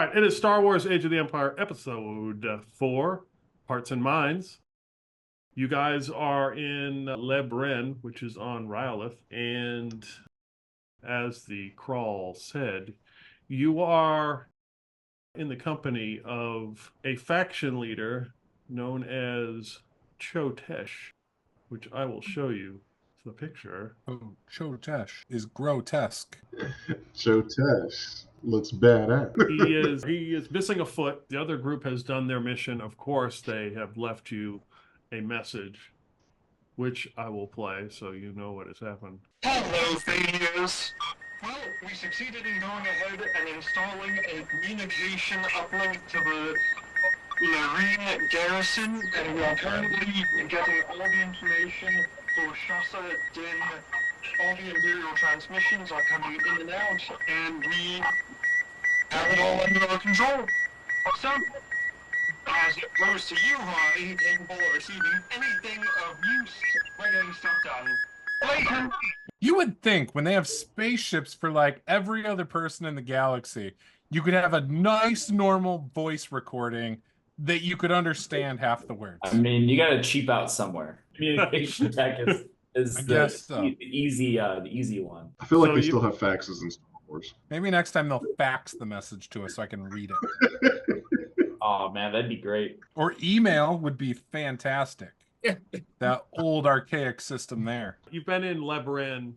right, it is Star Wars Age of the Empire episode 4, Hearts and Minds. You guys are in Leb'Reen, which is on Ryloth, and as the crawl said, you are in the company of a faction leader known as Cho'Tesh, which I will show you the picture. Oh, Cho'Tesh is grotesque. Cho'Tesh looks badass. He is missing a foot. The other group has done their mission. Of course, they have left you a message, which I will play so you know what has happened. Hello, failures! Well, we succeeded in going ahead and installing a communication uplink to the Leb'Reen garrison, and we are currently getting all the information for Shasa Din. All the imperial transmissions are coming in and out, and we have it all under our control. So, as opposed to you, who are incapable of receiving anything of use, we're getting stuff done. Later! You would think when they have spaceships for like every other person in the galaxy, you could have a nice normal voice recording that you could understand half the words. I mean, you got to cheap out somewhere. Communication tech is the easy one. I feel like they still have faxes in Star Wars. Maybe next time they'll fax the message to us so I can read it. Oh man, that'd be great. Or email would be fantastic. That old archaic system there. You've been in Leb'Reen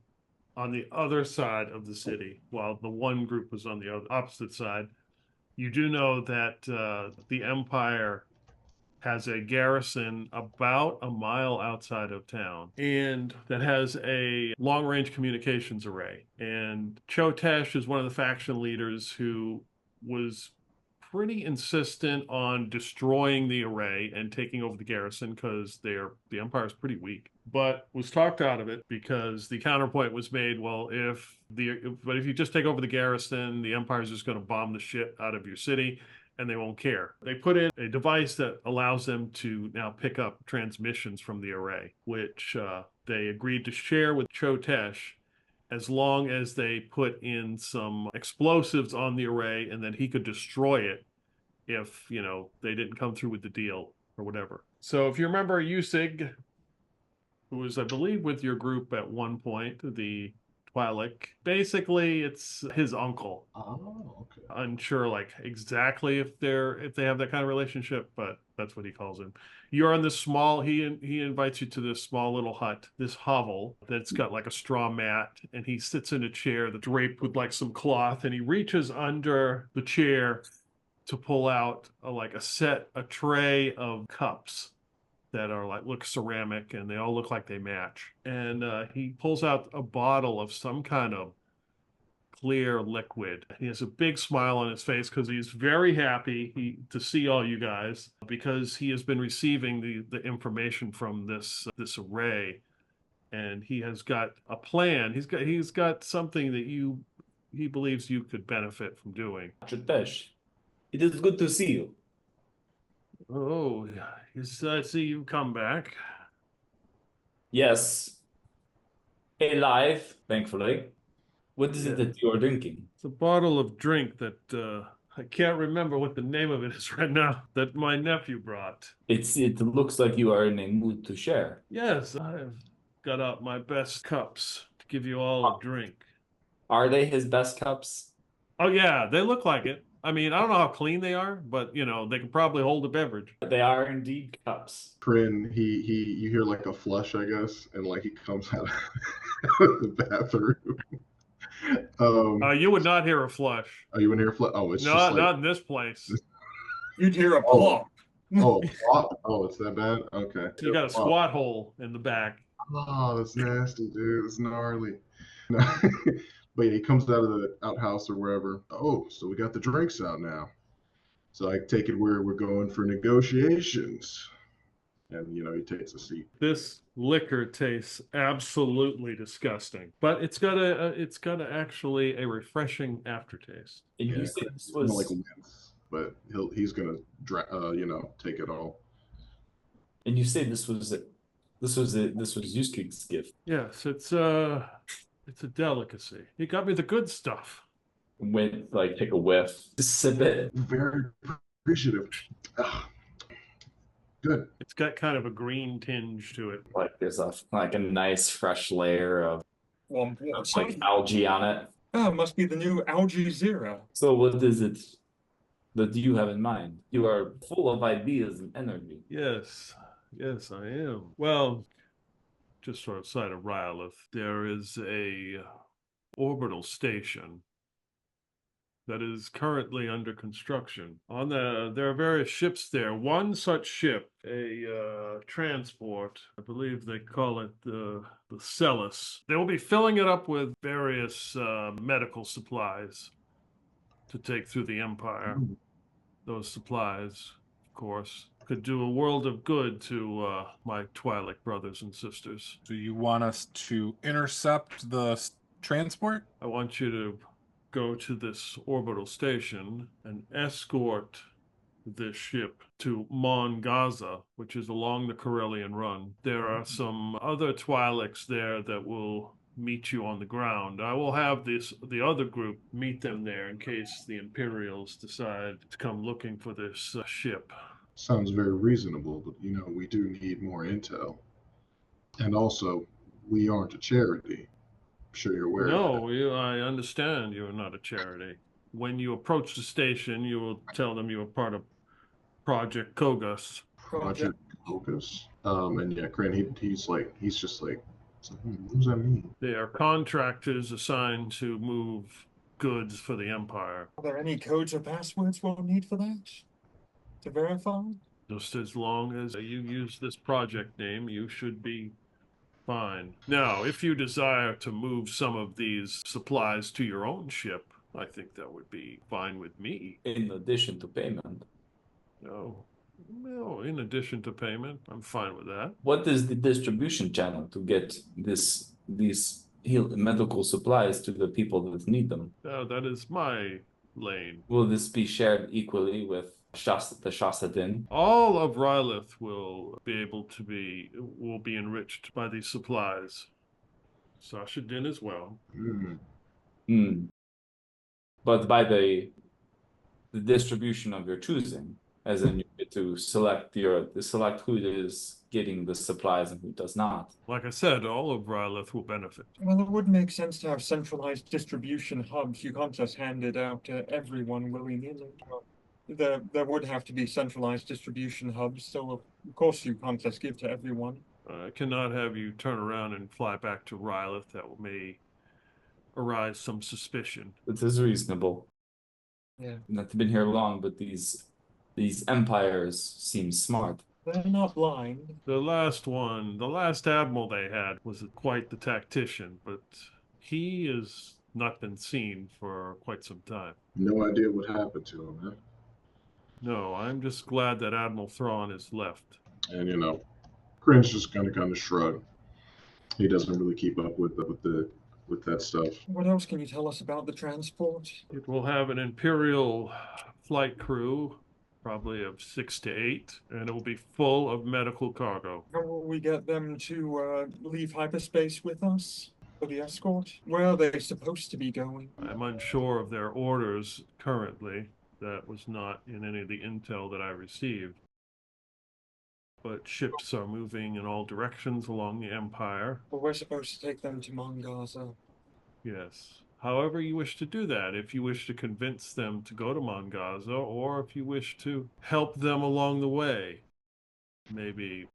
on the other side of the city, while the one group was on the opposite side. You do know that the Empire has a garrison about a mile outside of town, and that has a long-range communications array. And Cho'Tesh is one of the faction leaders who was pretty insistent on destroying the array and taking over the garrison because the Empire is pretty weak, but was talked out of it because the counterpoint was made, well, if you just take over the garrison, the Empire is just going to bomb the shit out of your city and they won't care. They put in a device that allows them to now pick up transmissions from the array, which they agreed to share with Cho'Tesh as long as they put in some explosives on the array and then he could destroy it if, they didn't come through with the deal or whatever. So if you remember Usig, who was, I believe, with your group at one point, the Twi'lek, basically it's his uncle. Oh, okay. Unsure exactly if they have that kind of relationship, but that's what he calls him. You're on this small, he invites you to this small little hut, this hovel that's got like a straw mat, and he sits in a chair that's draped with some cloth, and he reaches under the chair to pull out a tray of cups that are look ceramic, and they all look like they match. And he pulls out a bottle of some kind of clear liquid. He has a big smile on his face because he's very happy to see all you guys, because he has been receiving the information from this array, and he has got a plan. He's got something that he believes you could benefit from doing. Cho'Tesh, it is good to see you. Oh, I see you come back. Yes. Alive, thankfully. What is it that you are drinking? It's a bottle of drink that I can't remember what the name of it is right now, that my nephew brought. It looks like you are in a mood to share. Yes, I've got out my best cups to give you all a drink. Are they his best cups? Oh yeah, they look like it. I mean, I don't know how clean they are, but they can probably hold a beverage. They are indeed cups. Kren, you hear a flush, I guess, and he comes out of the bathroom. You would not hear a flush. Oh, you wouldn't hear a flush? Oh, it's not in this place. You'd hear a plop. Plop? Oh, it's that bad? Okay. You got a squat hole in the back. Oh, that's nasty, dude. It's gnarly. No. But yeah, he comes out of the outhouse or wherever. Oh, so we got the drinks out now. So I take it we're going for negotiations. And, he takes a seat. This liquor tastes absolutely disgusting, but it's got actually a refreshing aftertaste. And you said this was wins, but he's gonna take it all. And you say this was Yuskig's gift. Yes, it's a delicacy. He got me the good stuff. take a whiff, sip it. Very appreciative. Ah, good. It's got kind of a green tinge to it. Like there's a nice fresh layer of What's like algae on it. Oh, must be the new Algae Zero. So what is it that you have in mind? You are full of ideas and energy. Yes, yes, I am. Well, just outside of Ryloth, there is a orbital station that is currently under construction. There are various ships there. One such ship, a transport, I believe they call it the Celis. They will be filling it up with various medical supplies to take through the Empire. Those supplies, of course, could do a world of good to my Twi'lek brothers and sisters. Do you want us to intercept the transport? I want you to go to this orbital station and escort this ship to Mon Gaza, which is along the Corellian Run. There are some other Twi'leks there that will meet you on the ground. I will have the other group meet them there in case the Imperials decide to come looking for this ship. Sounds very reasonable, but we do need more intel. And also, we aren't a charity. I'm sure you're aware of that. I understand you are not a charity. When you approach the station, you will tell them you are part of Project Kogus. Project Kogus? And yeah, Kren, he's just like, what does that mean? They are contractors assigned to move goods for the Empire. Are there any codes or passwords we'll need for that? To verify? Just as long as you use this project name, you should be fine. Now, if you desire to move some of these supplies to your own ship, I think that would be fine with me. In addition to payment. No, in addition to payment, I'm fine with that. What is the distribution channel to get these medical supplies to the people that need them? That is my lane. Will this be shared equally with the Shasta Din? All of Ryloth will be enriched by these supplies. Sasha Din as well. But by the distribution of your choosing, as in you get to select who is getting the supplies and who does not. Like I said, all of Ryloth will benefit. Well, it would make sense to have centralized distribution hubs. You can't just hand it out to everyone willy-nilly. There would have to be centralized distribution hubs, so of course you can't just give to everyone. I cannot have you turn around and fly back to Ryloth. That may arise some suspicion. It is reasonable. Yeah. Not been here long, but these empires seem smart. They're not blind. The last admiral they had was quite the tactician, but he has not been seen for quite some time. No idea what happened to him, huh? No, I'm just glad that Admiral Thrawn is left. And Kren's just gonna kind of shrug. He doesn't really keep up with that stuff. What else can you tell us about the transport? It will have an Imperial flight crew, probably of 6 to 8, and it will be full of medical cargo. How will we get them to leave hyperspace with us for the escort? Where are they supposed to be going? I'm unsure of their orders currently. That was not in any of the intel that I received. But ships are moving in all directions along the Empire. Well, we're supposed to take them to Mon Gaza. Yes. However you wish to do that, if you wish to convince them to go to Mon Gaza, or if you wish to help them along the way, maybe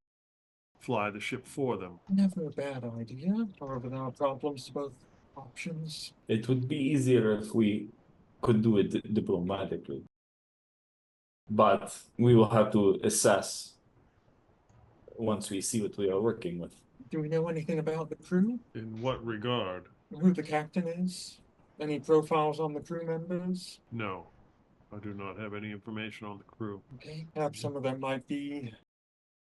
fly the ship for them. Never a bad idea. However, there are problems to both options. It would be easier if we could do it diplomatically. But we will have to assess once we see what we are working with. Do we know anything about the crew? In what regard? Who the captain is? Any profiles on the crew members? No, I do not have any information on the crew. Okay, perhaps some of them might be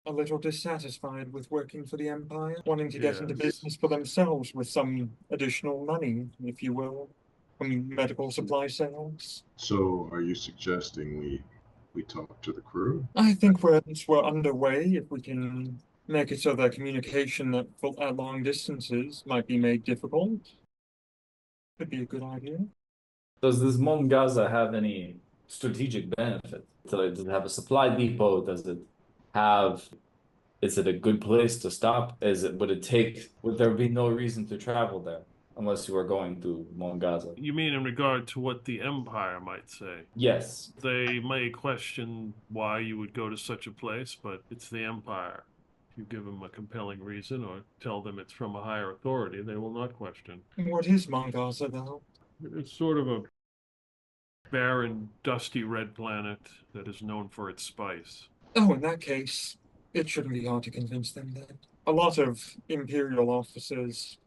a little dissatisfied with working for the Empire, wanting to get into business for themselves with some additional money, if you will, from medical supply sales. So, are you suggesting we talk to the crew? I think we're underway. If we can make it so that communication at long distances might be made difficult, could be a good idea. Does this Mongaza have any strategic benefit? Does it have a supply depot? Is it a good place to stop? Would there be no reason to travel there unless you were going to Mongaza? You mean in regard to what the Empire might say? Yes. They may question why you would go to such a place, but it's the Empire. If you give them a compelling reason or tell them it's from a higher authority, they will not question. What is Mongaza, though? It's sort of a barren, dusty red planet that is known for its spice. Oh, in that case, it shouldn't be hard to convince them then. A lot of Imperial officers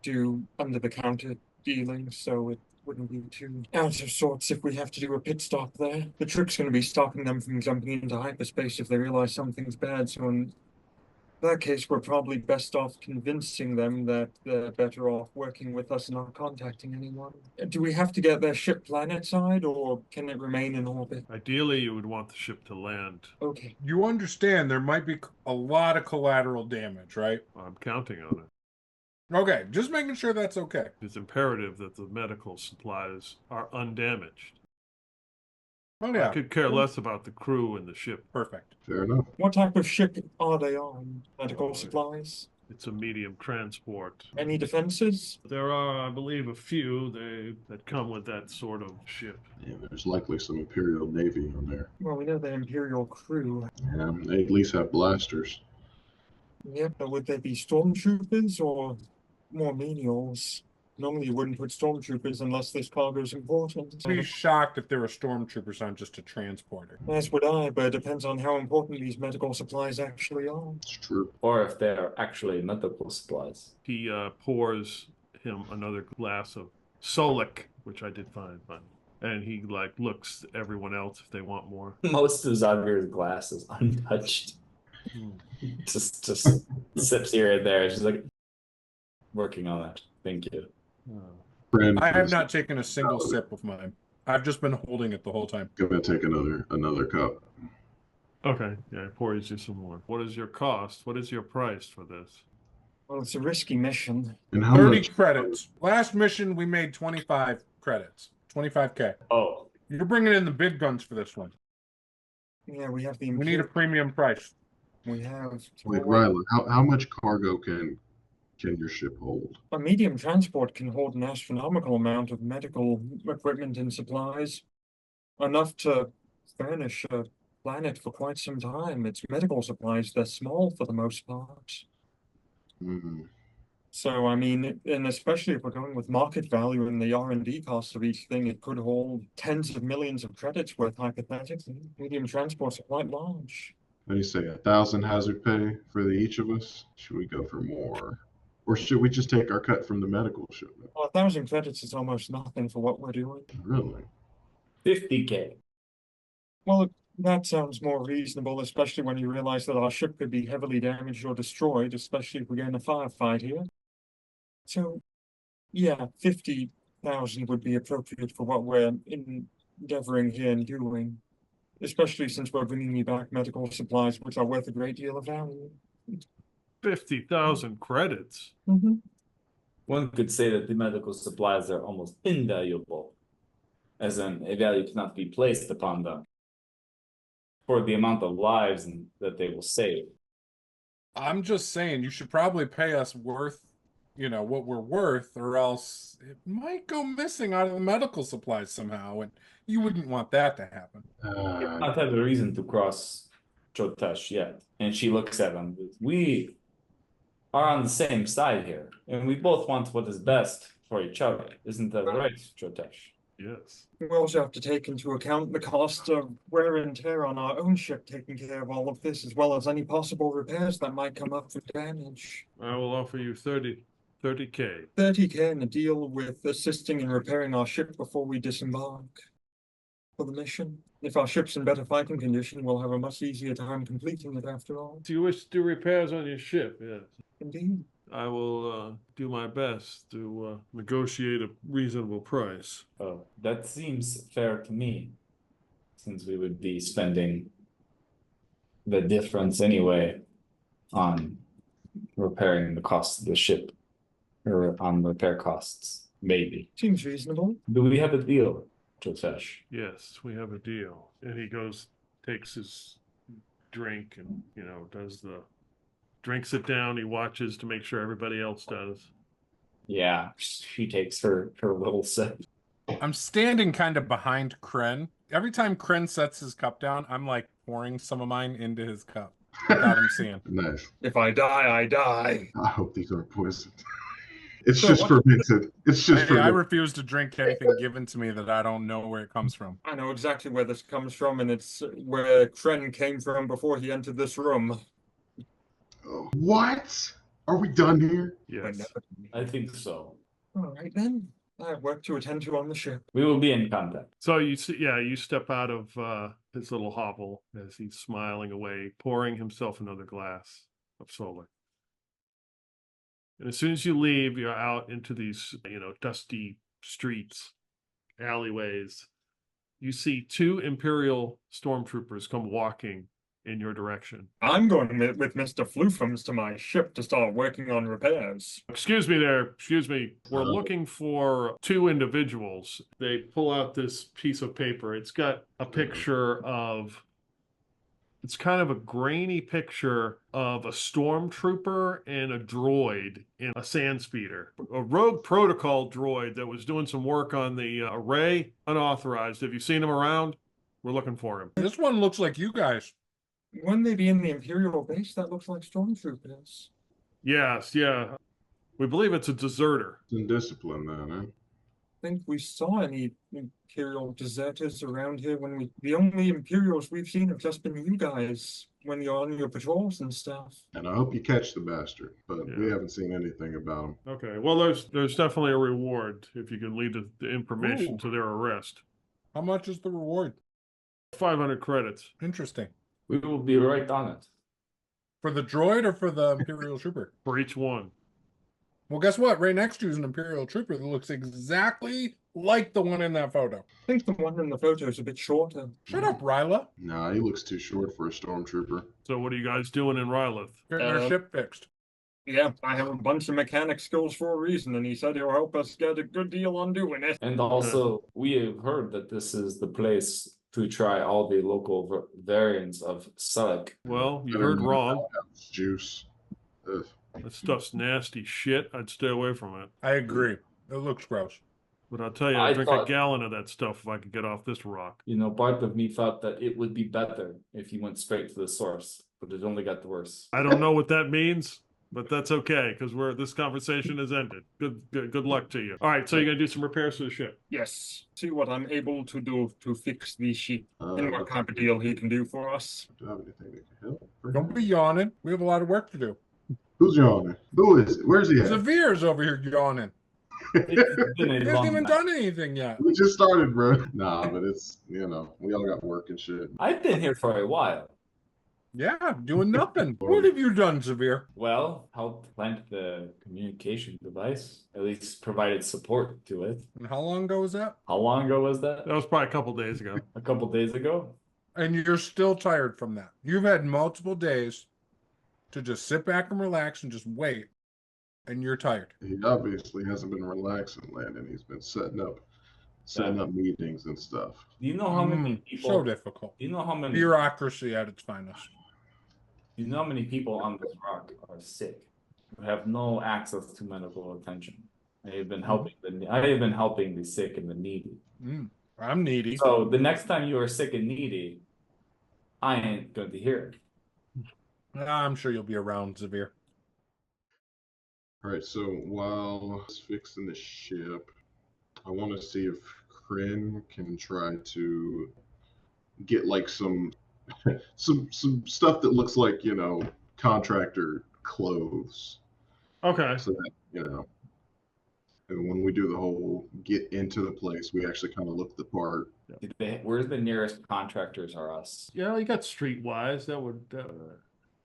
do under-the-counter dealing, so it wouldn't be too out of sorts if we have to do a pit stop there. The trick's going to be stopping them from jumping into hyperspace if they realize something's bad, so in that case, we're probably best off convincing them that they're better off working with us and not contacting anyone. Do we have to get their ship planetside, or can it remain in orbit? Ideally, you would want the ship to land. Okay. You understand there might be a lot of collateral damage, right? I'm counting on it. Okay, just making sure that's okay. It's imperative that the medical supplies are undamaged. Oh yeah, I could care less about the crew and the ship. perfect. Fair enough. What type of ship are they on? Medical supplies? It's a medium transport. Any defenses? There are, I believe, a few that come with that sort of ship. Yeah, there's likely some Imperial Navy on there. Well, we know the Imperial crew. Yeah, they at least have blasters. Yep, but would they be stormtroopers or more menials? Normally you wouldn't put stormtroopers unless this cargo's important. I'd be shocked if there were stormtroopers on just a transporter. As would I, but it depends on how important these medical supplies actually are. It's true. Or if they're actually medical supplies. He pours him another glass of Solic, which I did find fun. And he looks at everyone else if they want more. Most of Zavier's glass is untouched. Just sips here and there. She's like, working on that. Thank you. Kren I have is not taken a single sip of mine. I've just been holding it the whole time. gonna take another cup. Okay, yeah, pours you some more. What is your cost? What is your price for this? Well, it's a risky mission. And how 30 much? credits. Last mission we made 25 credits. 25K. Oh, You're bringing in the big guns for this one. Yeah, we have the We need a premium price. we have Wait, Ryloth, how much cargo can your ship hold? a medium transport can hold an astronomical amount of medical equipment and supplies, enough to furnish a planet for quite some time. It's medical supplies, they're small for the most part. Mm, So, I mean, and especially if we're going with market value and the R&D cost of each thing, it could hold tens of millions of credits worth hypothetically. Medium transports are quite large. what do you say, 1,000 hazard pay for each of us? Should we go for more? Or should we just take our cut from the medical shipment? Well, 1,000 credits is almost nothing for what we're doing. Really? 50K. Well, that sounds more reasonable, especially when you realize that our ship could be heavily damaged or destroyed, especially if we get in a firefight here. So, yeah, 50,000 would be appropriate for what we're endeavoring here and doing, especially since we're bringing you back medical supplies, which are worth a great deal of value. 50,000 credits. One could say that the medical supplies are almost invaluable, as in a value cannot be placed upon them for the amount of lives that they will save. I'm just saying you should probably pay us worth, what we're worth, or else it might go missing out of the medical supplies somehow, and you wouldn't want that to happen. Not have a reason to cross Cho'Tesh yet. And she looks at him. We are on the same side here, and we both want what is best for each other. Isn't that right, Cho'Tesh? Yes. We also have to take into account the cost of wear and tear on our own ship, taking care of all of this, as well as any possible repairs that might come up from damage. I will offer you 30K. 30K in a deal with assisting in repairing our ship before we disembark for the mission. If our ship's in better fighting condition, we'll have a much easier time completing it after all. Do you wish to do repairs on your ship? Yes. Indeed. I will do my best to negotiate a reasonable price. Oh, that seems fair to me, since we would be spending the difference anyway on repairing the cost of the ship, or on repair costs. Maybe. Seems reasonable. Do we have a deal, Cho'Tesh? Yes, we have a deal. And he goes, takes his drink and, you know, drinks it down. He watches to make sure everybody else does. Yeah, she takes her little sip. I'm standing kind of behind Kren. Every time Kren sets his cup down, I'm like pouring some of mine into his cup without him seeing. Nice. If I die, I die. I hope these aren't poisoned. It's So just what- fermented. It's just Hey, I fermented. refuse to drink anything given to me that I don't know where it comes from. I know exactly where this comes from, and it's where Kren came from before he entered this room. Oh, what? Are we done here? Yes. I think so. All right then. I have work to attend to on the ship. We will be in contact. So you see, yeah, you step out of his little hovel as he's smiling away, pouring himself another glass of solar. And as soon as you leave, you're out into these, you know, dusty streets, alleyways. You see two Imperial stormtroopers come walking in your direction. I'm going with Mr. Floofums to my ship to start working on repairs. Excuse me there, excuse me. We're Uh-oh. looking for two individuals. They pull out this piece of paper. It's got a picture of, it's kind of a grainy picture of a stormtrooper and a droid in a sand speeder. A rogue protocol droid that was doing some work on the array, unauthorized. Have you seen him around? We're looking for him. This one looks like you guys. Wouldn't they be in the Imperial base? That looks like stormtroopers. Yes, yeah. We believe it's a deserter. It's in discipline, then, huh? I think we saw any Imperial deserters around here when the only Imperials we've seen have just been you guys when you're on your patrols and stuff. And I hope you catch the bastard, but we Yeah. haven't seen anything about him. Okay, well, there's definitely a reward if you can lead the information Ooh. to their arrest. How much is the reward? 500 credits. Interesting. We will be right on it. For the droid or for the Imperial Trooper? For each one. Well, guess what? Right next to you is an Imperial Trooper that looks exactly like the one in that photo. I think the one in the photo is a bit shorter. Shut up, Ryla. Nah, he looks too short for a stormtrooper. So what are you guys doing in Ryloth? Getting our ship fixed. Yeah, I have a bunch of mechanic skills for a reason, and he said he'll help us get a good deal on doing it. And also, we have heard that this is the place to try all the local variants of Sulik. Well, you heard wrong. Juice. Ugh. That stuff's nasty shit. I'd stay away from it. I agree. It looks gross. But I'll tell you, I I'd drink a thought- gallon of that stuff if I could get off this rock. You know, part of me thought that it would be better if you went straight to the source, but it only got worse. I don't know what that means, but that's okay because this conversation has ended. Good luck to you. All right, so you're gonna do some repairs to the ship. Yes, see what I'm able to do to fix the ship and what What kind of deal he can do for us. do I have anything that can help? Don't be yawning. We have a lot of work to do. Who's yawning? Who is it? Where's he at? Zavir's over here yawning. It's been a He long hasn't even night. done anything yet. We just started, bro. Nah, but it's, you know, we all got work and shit. I've been here for a while. Yeah, doing nothing. What have you done, Zavir? Well, helped plant the communication device, at least provided support to it. And how long ago was that? How long ago was that? That was probably a couple days ago. A couple days ago? And you're still tired from that. You've had multiple days to just sit back and relax and just wait. And you're tired. He obviously hasn't been relaxing, Landon. He's been setting up meetings and stuff. Do you know how many people? So difficult. Do you know how many? Bureaucracy at its finest. Do you know how many people on this rock are sick, who have no access to medical attention? I have been helping the sick and the needy. I'm needy. So the next time you are sick and needy, I ain't going to hear it. I'm sure you'll be around, Zavir. All right, so while he's fixing the ship, I want to see if Kren can try to get like some stuff that looks like, you know, contractor clothes. Okay. So that, you know, and when we do the whole get into the place, we actually kind of look the part. Where's the nearest contractors are us? Yeah, you got Streetwise. That would,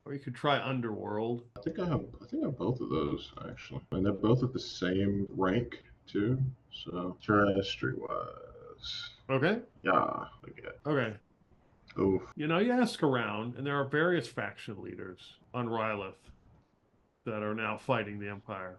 or you could try Underworld. I think I have both of those actually, and they're both at the same rank too. So try Streetwise. Okay. Yeah, okay. Okay. Oof. You know, you ask around, and there are various faction leaders on Ryloth that are now fighting the Empire.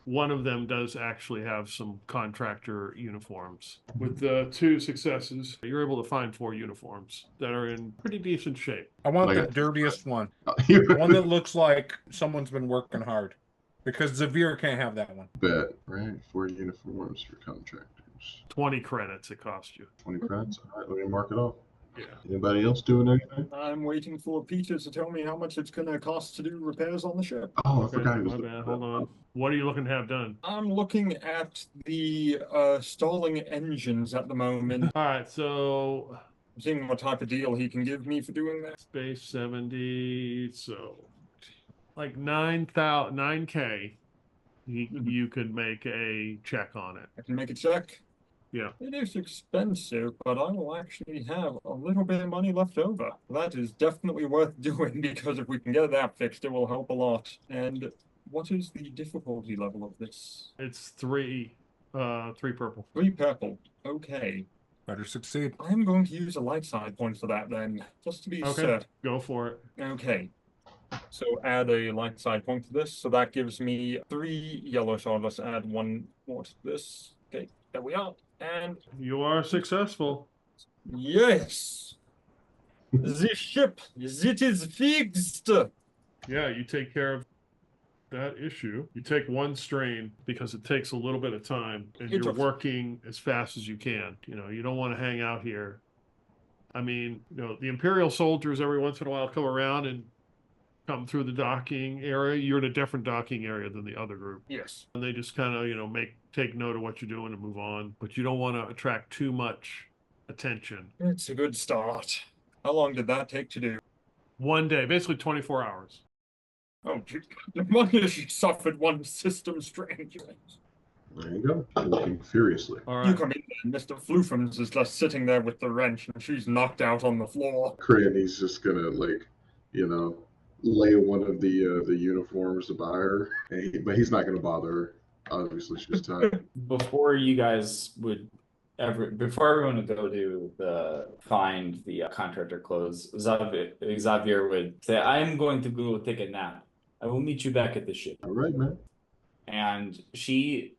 one of them does actually have some contractor uniforms. With the 2 successes, you're able to find 4 uniforms that are in pretty decent shape. I want Like the a- dirtiest one. One that looks like someone's been working hard. Because Zavir can't have that one. Bet, right? 4 uniforms for contractors. 20 credits it cost you. 20 credits. All right, let me mark it off. Yeah. Anybody else doing anything? I'm waiting for Peter to tell me how much it's going to cost to do repairs on the ship. Oh, I Okay, forgot he was my doing bad. that. Hold on. What are you looking to have done? I'm looking at the stalling engines at the moment, All right, so seeing what type of deal he can give me for doing that. space 70, so like 9K. You could make a check on it. I can make a check. Yeah. It is expensive, but I will actually have a little bit of money left over. That is definitely worth doing because if we can get that fixed, it will help a lot. And what is the difficulty level of this? It's 3 purple. 3 purple. Okay. Better succeed. I'm going to use a light side point for that then, just to be Okay. certain. Go for it. Okay. So add a light side point to this. So that gives me 3 yellow shards. Let's add 1 more to this. Okay, there we are. And You are successful. yes! The ship, it is fixed! Yeah, you take care of that issue. You take 1 strain because it takes a little bit of time and It you're does. working as fast as you can. You know, you don't want to hang out here. I mean, you know, the Imperial soldiers every once in a while come around and come through the docking area. You're in a different docking area than the other group. Yes. And they just kind of, you know, take note of what you're doing and move on. But you don't want to attract too much attention. It's a good start. How long did that take to do? 1 day, basically 24 hours. Oh, no wonder she suffered 1 system strain. There you go. Working furiously. All You right. come in there, and Mr. Floofums is just sitting there with the wrench, and she's knocked out on the floor. Kren, he's just gonna lay one of the uniforms by her, but he's not gonna bother her. Obviously, she's tired. Before you guys would before everyone would go to find the contractor clothes, Xavier would say, "I'm going to go take a nap. I will meet you back at the ship." All right, man. And she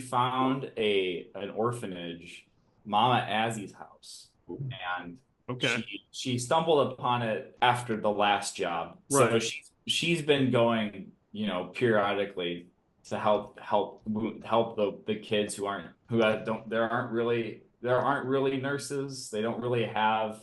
found an orphanage, Mama Azzy's house, Ooh. and Okay. she stumbled upon it after the last job. So Right. she's been going, you know, periodically to help the kids who aren't really nurses. They don't really have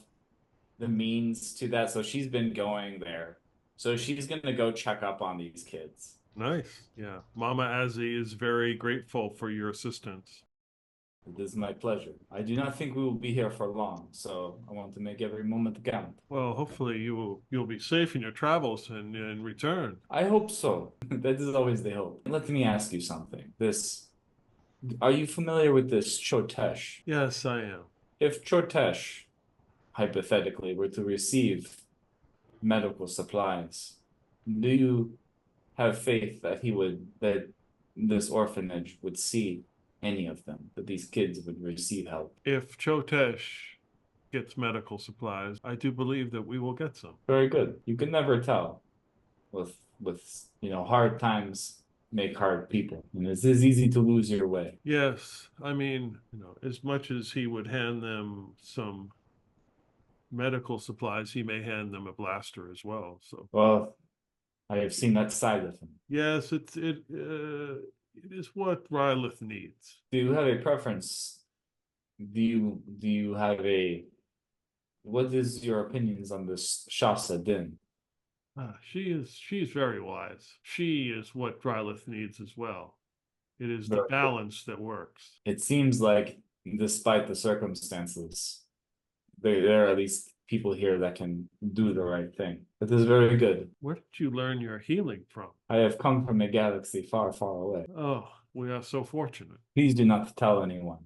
the means to that. So she's been going there. So she's gonna go check up on these kids. Nice. Yeah. Mama Azzy is very grateful for your assistance. It is my pleasure. I do not think we will be here for long, so I want to make every moment count. Well, hopefully you'll be safe in your travels and return. I hope so. That is always the hope. Let me ask you something. Are you familiar with this Cho'Tesh? Yes, I am. If Cho'Tesh, hypothetically, were to receive medical supplies, do you have faith that that this orphanage would see any of them, that these kids would receive help? If Cho'Tesh gets medical supplies, I do believe that we will get some. Very good. You can never tell. With hard times make hard people, and it is easy to lose your way. Yes, I mean, as much as he would hand them some medical supplies, he may hand them a blaster as well. So, Well, I have seen that side of him. yes, it is what Ryloth needs. Do you have a preference? Do you have what is your opinions on this Shasa Din? She's very wise. She is what Ryloth needs as well. It is the Very good. balance that works. It seems like, despite the circumstances, there are at least people here that can do the right thing. That is very good. Where did you learn your healing from? I have come from a galaxy far, far away. Oh, we are so fortunate. Please do not tell anyone.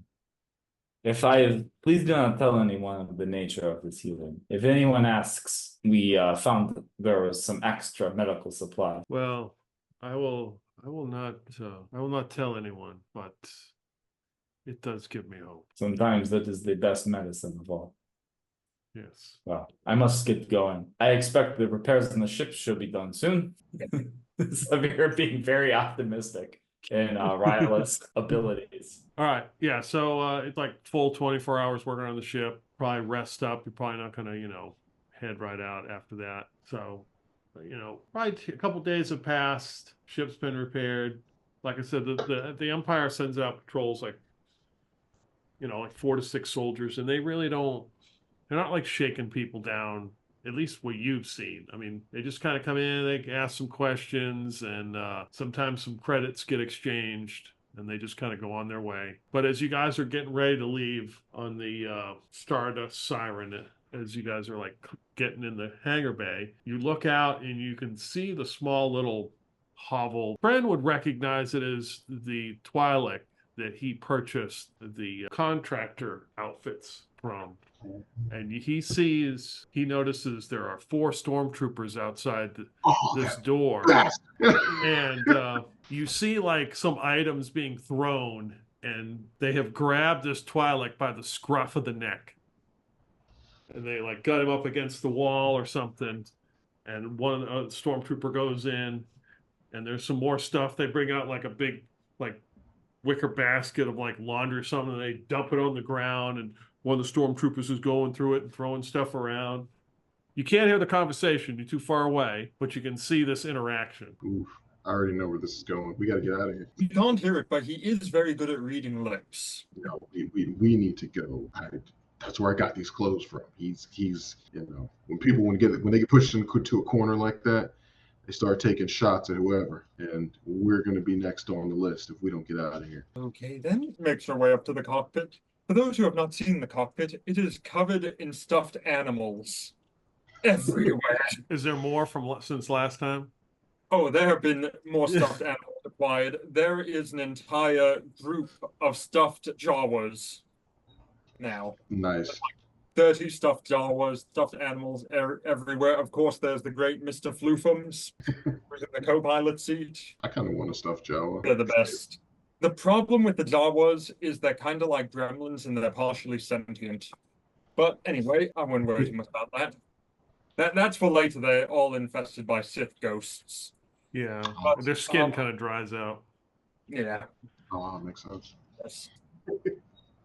Please do not tell anyone of the nature of this healing. If anyone asks, we found there was some extra medical supply. Well, I will not tell anyone, but it does give me hope. Sometimes that is the best medicine of all. Yes. Well, I must get going. I expect the repairs on the ship should be done soon. Samir being very optimistic in Ryloth's abilities. All right, yeah. So it's like full 24 hours working on the ship. Probably rest up. You're probably not gonna, head right out after that. So, probably a couple days have passed. Ship's been repaired. Like I said, the Empire sends out patrols like 4 to 6 soldiers, and they really don't. They're not like shaking people down. At least what you've seen. I mean, they just kind of come in, they ask some questions, and sometimes some credits get exchanged, and they just kind of go on their way. But as you guys are getting ready to leave on the Stardust Siren, as you guys are like getting in the hangar bay, you look out and you can see the small little hovel. Kren would recognize it as the Twi'lek that he purchased the contractor outfits from. And he notices there are 4 stormtroopers outside this door. And you see like some items being thrown, and they have grabbed this Twi'lek by the scruff of the neck. And they like got him up against the wall or something. And one stormtrooper goes in, and there's some more stuff. They bring out like a big like wicker basket of like laundry or something, and they dump it on the ground, and one of the stormtroopers is going through it and throwing stuff around. You can't hear the conversation, you're too far away, but you can see this interaction. Oof, I already know where this is going. We got to get out of here. You can't hear it, but he is very good at reading lips. No, we need to go. That's where I got these clothes from. He's when they get pushed into a corner like that, they start taking shots at whoever, and we're going to be next on the list if we don't get out of here. Okay, then makes our way up to the cockpit. For those who have not seen the cockpit, it is covered in stuffed animals everywhere. Is there more since last time? Oh, there have been more stuffed animals acquired. There is an entire group of stuffed Jawas now. Nice. 30 stuffed Jawas, stuffed animals everywhere. Of course, there's the great Mr. Floofums, who's in the co-pilot seat. I kind of want a stuffed Jawa. They're the best. The problem with the Jawas is they're kind of like gremlins and they're partially sentient. But anyway, I won't worry too much about that. That's for later. They're all infested by Sith ghosts. Yeah, But, their skin kind of dries out. Yeah. Oh, that makes sense. Yes.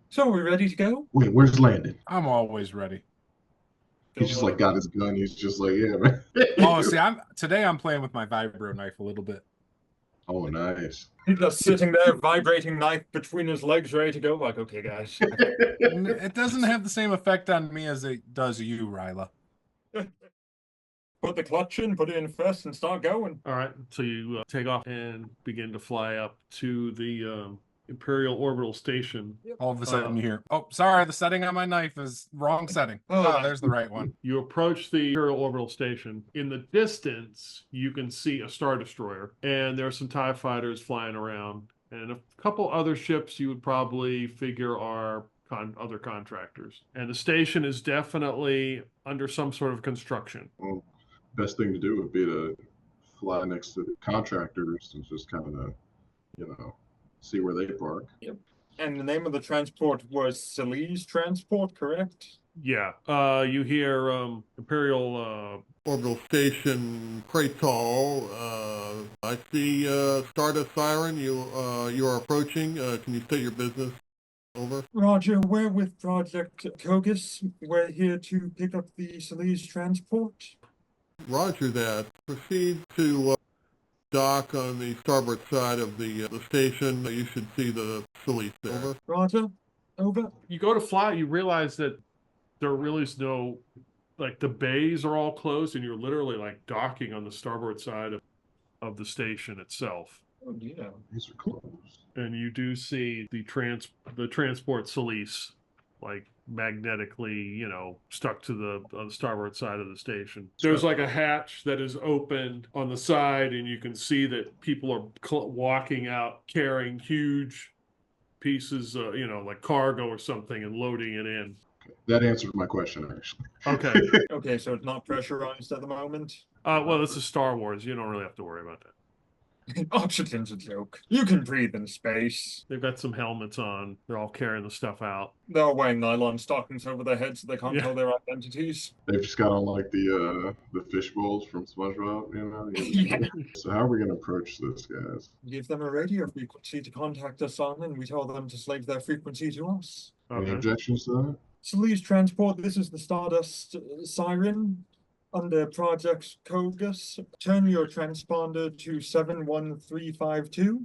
So are we ready to go? Wait, where's Landon? I'm always ready. He just like got his gun. He's just like, yeah, man. Oh, see, today I'm playing with my vibro knife a little bit. Oh, nice. He's just sitting there, vibrating knife between his legs, ready to go. Like, okay, guys. It doesn't have the same effect on me as it does you, Ryla. Put the clutch in, put it in first, and start going. All right, so you take off and begin to fly up to the Imperial Orbital Station. All of a sudden you hear, oh, sorry, the setting on my knife is wrong setting. Oh, there's the right one. You approach the Imperial Orbital Station. In the distance, you can see a Star Destroyer, and there are some TIE fighters flying around, and a couple other ships you would probably figure are other contractors. And the station is definitely under some sort of construction. Well, best thing to do would be to fly next to the contractors and just kind of, see where they park. Yep. And the name of the transport was Celise Transport, correct? Yeah. You hear Imperial Orbital Station Kratal. I see Stardust Siren. You are approaching. Can you state your business? Over. Roger, we're with Project Kogus. We're here to pick up the Celise Transport. Roger that. Proceed to dock on the starboard side of the station. You should see the Celise there. Over. Roger, over. You go to fly, you realize that there really is no, like the bays are all closed, and you're literally like docking on the starboard side of the station itself. Oh, yeah. These are closed. And you do see the transport Celise, like magnetically, stuck to the starboard side of the station. There's like a hatch that is open on the side, and you can see that people are walking out carrying huge pieces, like cargo or something, and loading it in. Okay. That answered my question, actually. Okay. Okay, so it's not pressurized at the moment? Well, this is Star Wars. You don't really have to worry about that. Oxygen's a joke. You can breathe in space. They've got some helmets on. They're all carrying the stuff out. They're all wearing nylon stockings over their heads so they can't Yeah. tell their identities. They've just got on like the fish bowls from SpongeBob, you know. Yeah. So how are we gonna approach this, guys? Give them a radio frequency to contact us on, and we tell them to slave their frequency to us. Any Okay. objections to that? Solis Transport, this is the Stardust Siren. Under Project Kogus, turn your transponder to 71352.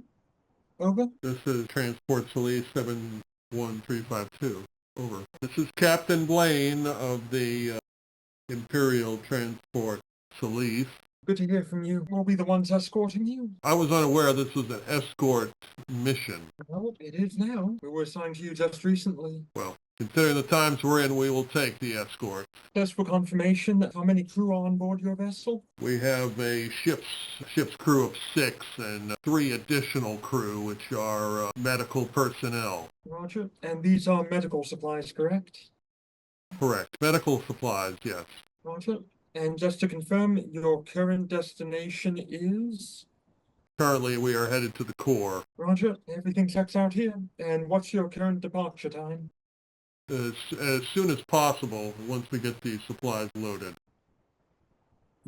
Over. This is Transport Police 71352. Over. This is Captain Blaine of the Imperial Transport Police. Good to hear from you. We'll be the ones escorting you. I was unaware this was an escort mission. Well, it is now. We were assigned to you just recently. Well, considering the times we're in, we will take the escort. Just for confirmation, how many crew are on board your vessel? We have a ship's crew of 6 and 3 additional crew, which are medical personnel. Roger. And these are medical supplies, correct? Correct. Medical supplies, yes. Roger. And just to confirm, your current destination is? Currently, we are headed to the core. Roger. Everything checks out here. And what's your current departure time? As soon as possible, once we get the supplies loaded.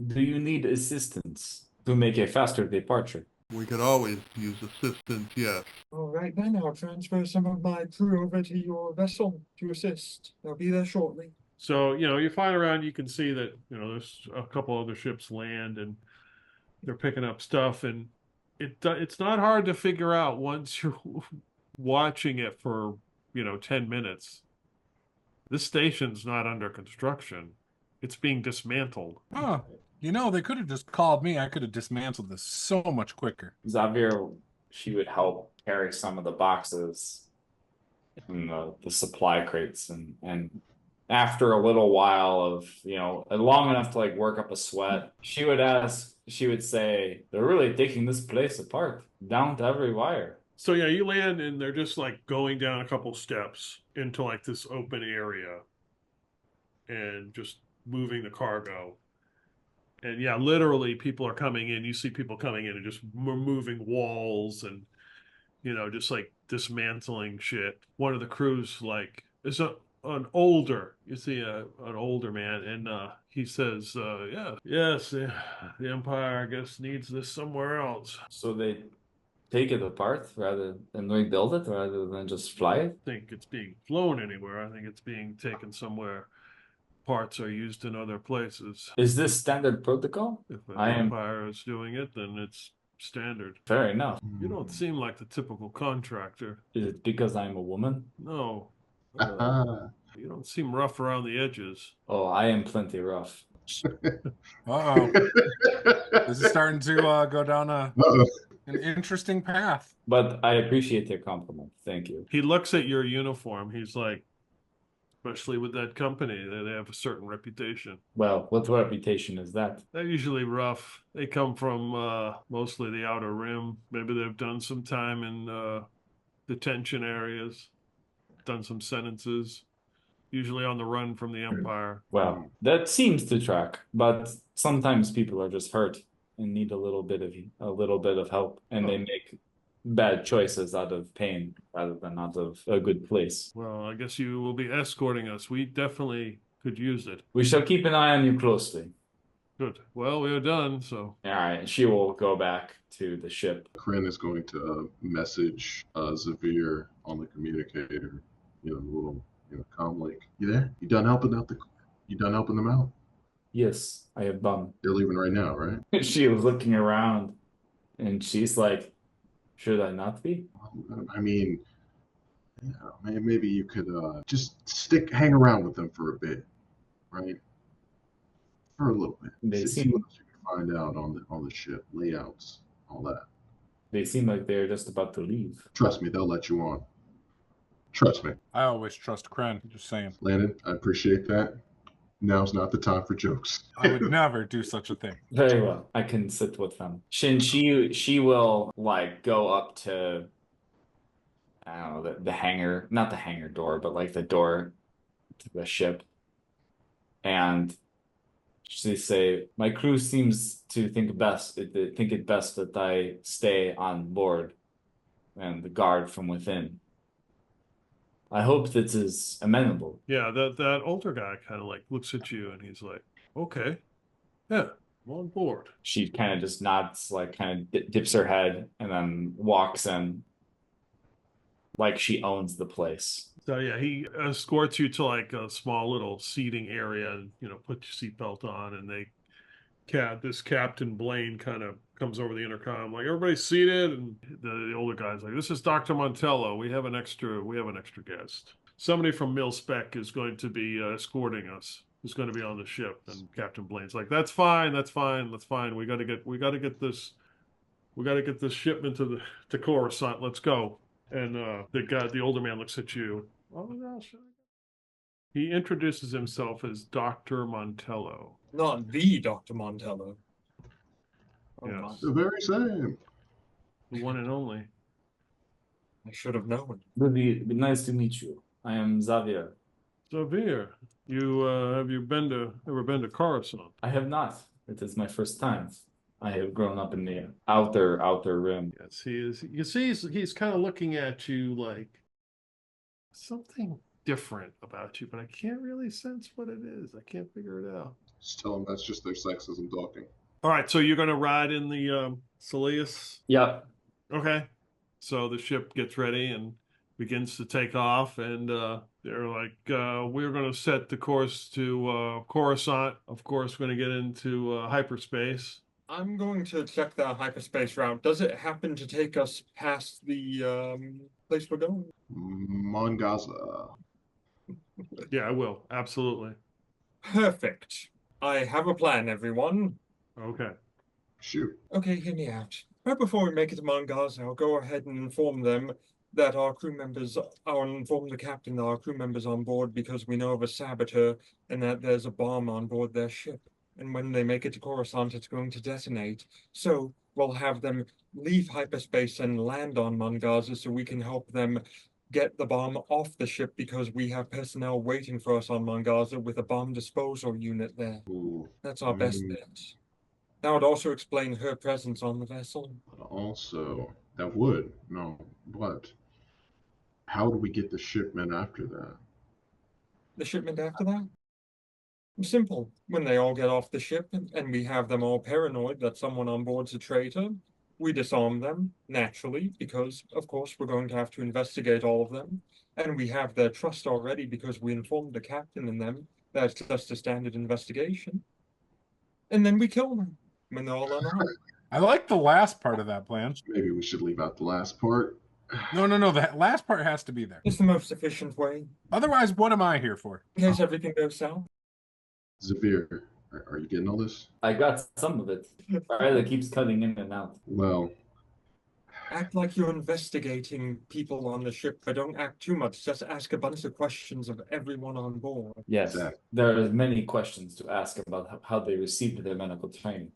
Do you need assistance to make a faster departure? We could always use assistance, yes. All right then, I'll transfer some of my crew over to your vessel to assist. They'll be there shortly. So, you fly around, you can see that, there's a couple other ships land and they're picking up stuff. And it's not hard to figure out once you're watching it for, 10 minutes. This station's not under construction. It's being dismantled. Huh. They could have just called me. I could have dismantled this so much quicker. Xavier, she would help carry some of the boxes and the supply crates and after a little while of, long enough to work up a sweat, she would say, they're really taking this place apart, down to every wire. So yeah, you land and they're just going down a couple steps into this open area and just moving the cargo. And yeah, literally people are coming in. You see people coming in and just moving walls and, just dismantling shit. One of the crews is an older man, and he says, yes, the Empire, I guess, needs this somewhere else. So they take it apart rather than rebuild it, rather than just fly it? I think it's being flown anywhere. I think it's being taken somewhere. Parts are used in other places. Is this standard protocol? If the I am Empire is doing it, then it's standard. fair enough. You don't seem like the typical contractor. Is it because I'm a woman? No. Ah, You don't seem rough around the edges. Oh, I am plenty rough. Uh-oh. This is starting to go down an interesting path. But I appreciate your compliment. Thank you. He looks at your uniform. He's like, especially with that company, they have a certain reputation. Well, what reputation is that? They're usually rough. They come from mostly the Outer Rim. Maybe they've done some time in detention areas, done some sentences, usually on the run from the Empire. Well, that seems to track, but sometimes people are just hurt and need a little bit of help, and they make bad choices out of pain rather than out of a good place. Well, I guess you will be escorting us. We definitely could use it. We shall keep an eye on you closely. Good. Well, we're done, so. All right, she will go back to the ship. Kren is going to message Xavier on the communicator. The little, comm link. You there? You done helping them out? Yes, I have done. They're leaving right now, right? She was looking around, and she's like, should I not be? I mean, maybe you could just hang around with them for a bit, right? For a little bit. They See seem what else you can find out on the ship, layouts, all that. They seem like they're just about to leave. Trust me, they'll let you on. Trust me. I always trust Kren, just saying. Landon, I appreciate that. Now's not the time for jokes. I would never do such a thing. Very well. I can sit with them. She will go up to, I don't know, the hangar, not the hangar door, but the door to the ship. And They say, my crew seems to think it best that I stay on board and the guard from within. I hope this is amenable. Yeah, that older guy kind of like looks at you and he's like, okay, yeah, I'm on board. She kind of just nods, like kind of dips her head and then walks in like she owns the place. So yeah, he escorts you to like a small little seating area and, put your seatbelt on, and this Captain Blaine kind of comes over the intercom like, everybody's seated, and the older guy's like, this is Dr. Montello. We have an extra guest. Somebody from Mil Spec is going to be escorting us. Who's going to be on the ship? And Captain Blaine's like, that's fine. We got to get this shipment to Coruscant. Let's go. And the older man looks at you. Oh gosh. He introduces himself as Dr. Montello. Not the Dr. Montello. Oh, Yes. my. The very same. The one and only. I should have known. It'd be nice to meet you. I am Xavier. Xavier, you ever been to Coruscant? I have not. It is my first time. I have grown up in the outer rim. Yes, he is. You see, he's kind of looking at you like something different about you, but I can't really sense what it is. I can't figure it out. Just tell them that's just their sexism talking. All right, so you're going to ride in the Soleus? Yep. Okay. So the ship gets ready and begins to take off, and they're like, we're going to set the course to Coruscant. Of course, we're going to get into hyperspace. I'm going to check the hyperspace route. Does it happen to take us past the place we're going? Mongaza. Yeah, I will. Absolutely. Perfect. I have a plan, everyone. Okay. Shoot. Okay, hear me out. Right before we make it to Mongaza, I'll go ahead and inform them that inform the captain that our crew members on board because we know of a saboteur and that there's a bomb on board their ship. And when they make it to Coruscant, it's going to detonate. So we'll have them leave hyperspace and land on Mongaza so we can help them get the bomb off the ship because we have personnel waiting for us on Mongaza with a bomb disposal unit there. Ooh. That's our best bet. That would also explain her presence on the vessel. But also, that would. No, but how do we get the shipment after that? The shipment after that? Simple. When they all get off the ship and we have them all paranoid that someone on board's a traitor, we disarm them, naturally, because, of course, we're going to have to investigate all of them. And we have their trust already because we informed the captain and them that it's just a standard investigation. And then we kill them when they're all unarmed. I like the last part of that plan. Maybe we should leave out the last part. No. That last part has to be there. It's the most efficient way, Otherwise, what am I here for? in case everything goes south. Xavier, are you getting all this? I got some of it. Riley keeps cutting in and out. Well, Act like you're investigating people on the ship, but don't act too much. Just ask a bunch of questions of everyone on board. Yes, Exactly. there are many questions to ask about how they received their medical training.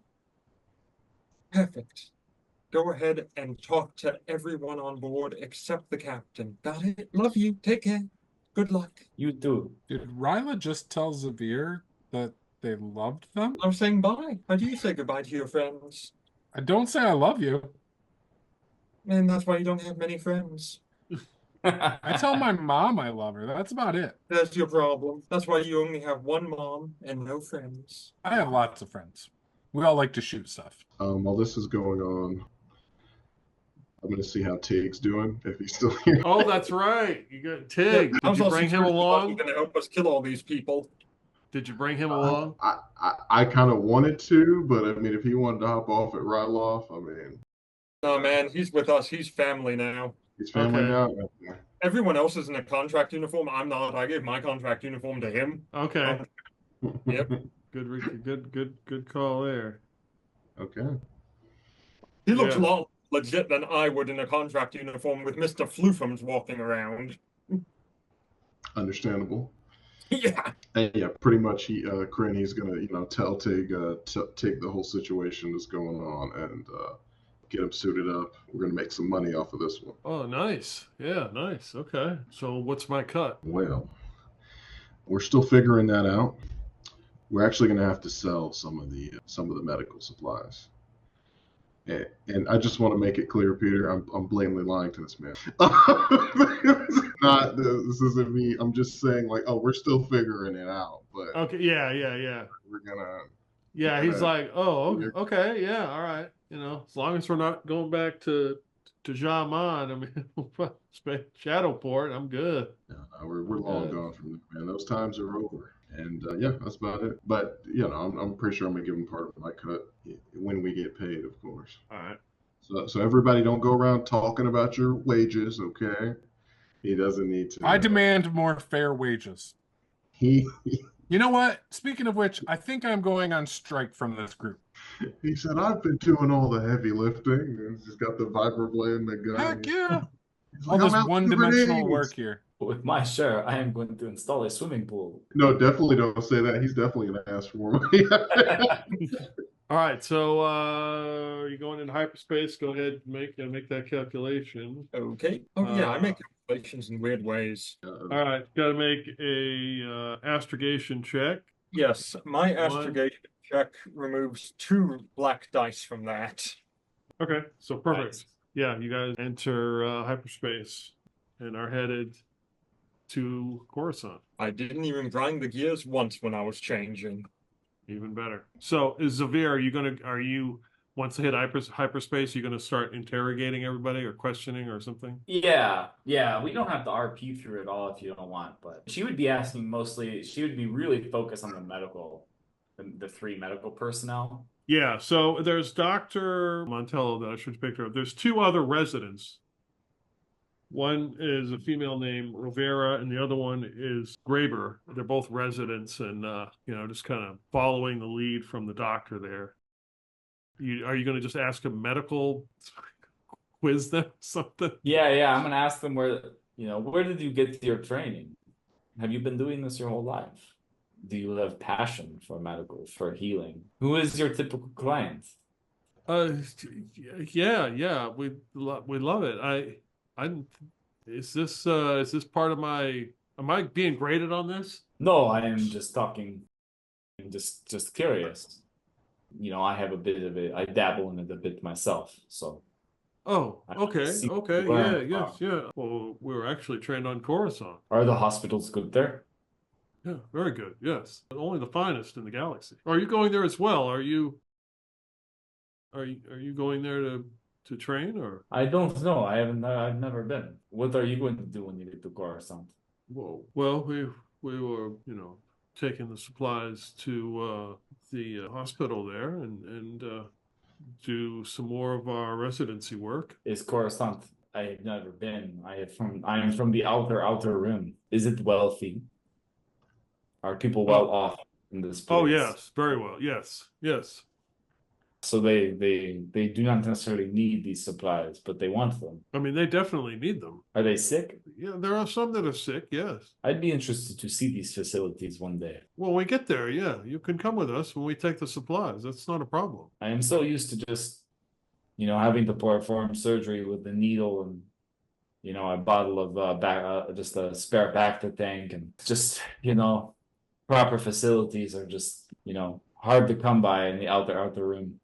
Perfect. Go ahead and talk to everyone on board except the captain. Got it? Love you. Take care. Good luck. You too. Did Ryla just tell Xavier that they loved them? I'm saying bye. How do you say goodbye to your friends? I don't say I love you. And that's why you don't have many friends. I tell my mom I love her. That's about it. That's your problem. That's why you only have one mom and no friends. I have lots of friends. We all like to shoot stuff. while this is going on, I'm going to see how Tig's doing, if he's still here. Oh, that's right. You got Tig. I Did was you also bring him curious about along? who's going to help us kill all these people. Did you bring him along? I kind of wanted to, but I mean, if he wanted to hop off at Ryloth, I mean, No, man, he's with us. He's family now. he's family Okay. now. Okay. Everyone else is in a contract uniform. I'm not. I gave my contract uniform to him. Okay. Yep. Good call there. Okay. He looks Yeah. a lot legit than I would in a contract uniform with Mr. Floofums walking around. Understandable. Yeah. And yeah, pretty much Kren, he's gonna, tell Tig the whole situation that's going on and get him suited up. We're gonna make some money off of this one. Oh, nice. Yeah, nice. Okay. So what's my cut? Well, we're still figuring that out. we're actually going to have to sell some of the medical supplies. And I just want to make it clear, Peter, I'm blatantly lying to this man. This isn't me. I'm just saying, like, oh, we're still figuring it out, but Okay, yeah. we're gonna. Yeah, we're he's gonna- like, oh, okay, yeah, all right. You know, as long as we're not going back to Jaman, I mean, Shadowport, I'm good. Yeah, no, we're long gone from there, man. Those times are over. And yeah, that's about it. But you know, I'm pretty sure I'm gonna give him part of my cut when we get paid, of course. All right. So everybody don't go around talking about your wages, okay? He doesn't need to. I demand more fair wages. He You know what? Speaking of which, I think I'm going on strike from this group. he said I've been doing all the heavy lifting. And he's got the vibroblade and the gun. Heck yeah! He's All like, this "I'm out one-dimensional grenades." work here. With my share, I am going to install a swimming pool. No, definitely don't say that. He's definitely gonna ask for more money. All right, so you're going into hyperspace. Go ahead, make that calculation. Okay. Oh yeah, I make calculations in weird ways. All right, got to make a astrogation check. Yes, my astrogation check removes 2 black dice from that. Okay, so perfect. Nice. Yeah, you guys enter hyperspace and are headed to Coruscant. I didn't even grind the gears once when I was changing. Even better. So, is Zavir, are you once they hit hyperspace, you're gonna start interrogating everybody or questioning or something? Yeah, we don't have to RP through it all if you don't want, but she would be asking mostly, she would be really focused on the medical, the 3 medical personnel. Yeah, so there's Dr. Montello that I should pick her up. There's 2 other residents. One is a female named Rivera, and the other one is Graber. They're both residents, and just kind of following the lead from the doctor there. Are you going to just ask a medical quiz them something? Yeah, I'm gonna ask them where did you get your training? Have you been doing this your whole life? Do you have passion for medical, for healing? Who is your typical client? Yeah, we love it. Is this part of my? Am I being graded on this? No, I am just talking. I'm just curious. I have a bit of it. I dabble in it a bit myself. So. Oh, okay, see yeah, yes, yeah. Well, we're actually trained on Coruscant. Are the hospitals good there? Yeah, very good. Yes, only the finest in the galaxy. Are you going there as well? Are you going there to train or? I don't know. I've never been. What are you going to do when you get to Coruscant? Whoa. Well, we were taking the supplies to the hospital there and do some more of our residency work. Is Coruscant? I have never been. I am from the outer rim. Is it wealthy? Are people well off in this place? Oh yes, very well. Yes. So they do not necessarily need these supplies, but they want them. I mean, they definitely need them. Are they sick? Yeah, there are some that are sick. Yes. I'd be interested to see these facilities one day. When we get there, yeah, you can come with us when we take the supplies. That's not a problem. I am so used to just, having to perform surgery with the needle and, a bottle of just a spare Bacta tank, and just, proper facilities are just, hard to come by in the outer room.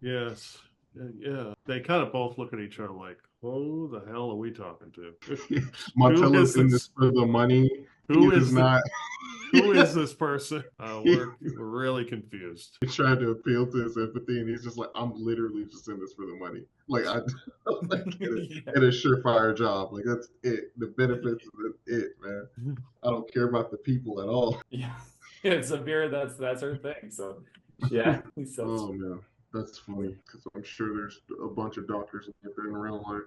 Yes. Yeah. They kind of both look at each other like, who the hell are we talking to? Montello's in this for the money. Who He is not? Who is this person? We're really confused. He's trying to appeal to his empathy, and he's just like, I'm literally just in this for the money. Like I get a surefire job. Like that's it. The benefits of it, man. I don't care about the people at all. Yeah, it's a beer. That's her thing. So yeah. Oh man, that's funny because I'm sure there's a bunch of doctors like that in real life.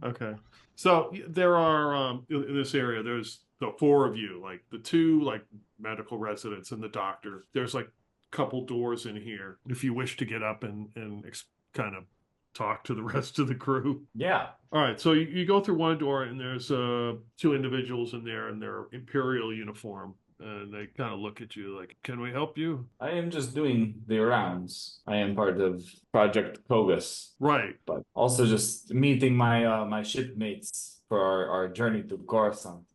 Okay, so there are in this area. There's the 4 of you, like the 2 like medical residents and the doctor. There's like a couple doors in here if you wish to get up and kind of talk to the rest of the crew. Yeah. All right, so you go through one door and there's 2 individuals in there in their Imperial uniform. And they kind of look at you like, can we help you? I am just doing the rounds. I am part of Project Kogus. Right. But also just meeting my shipmates for our journey to Coruscant.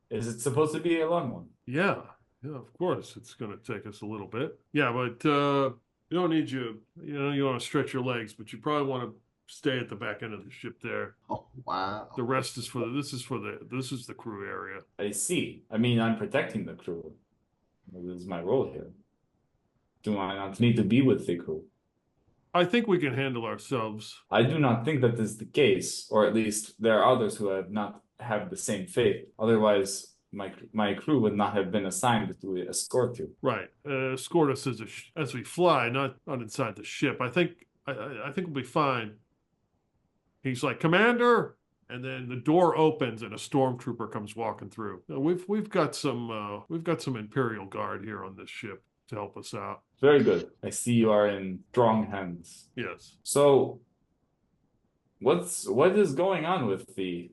Is it supposed to be a long one? Yeah. Yeah, of course, it's going to take us a little bit. Yeah, but you don't need you know, you want to stretch your legs, but you probably want to stay at the back end of the ship there. Oh, wow. The rest is this is the crew area. I see. I mean, I'm protecting the crew. This is my role here. Do I not need to be with the crew? I think we can handle ourselves. I do not think that is the case, or at least there are others who have the same fate. Otherwise, my crew would not have been assigned to escort you. Right. Escort us as we fly, not inside the ship. I think we'll be fine. He's like, Commander, and then the door opens and a stormtrooper comes walking through. We've got some Imperial Guard here on this ship to help us out. Very good. I see you are in strong hands. Yes. So, what is going on with the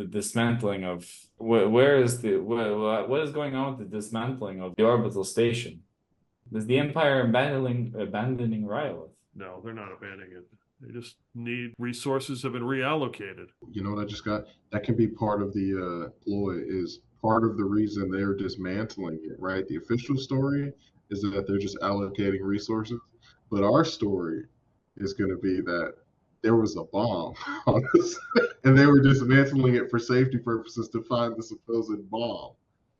dismantling of what is going on with the dismantling of the orbital station? Is the Empire abandoning Ryloth? No, they're not abandoning it. They just need resources have been reallocated. You know what I just got? That can be part of the ploy, is part of the reason they're dismantling it, right? The official story is that they're just allocating resources. But our story is going to be that there was a bomb on this, and they were dismantling it for safety purposes to find the supposed bomb.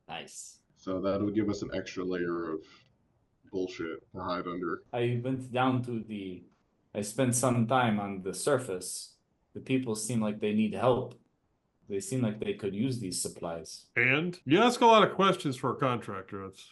Nice. So that'll give us an extra layer of bullshit to hide under. I went down to I spent some time on the surface. The people seem like they need help. They seem like they could use these supplies. And you ask a lot of questions for a contractor. It's,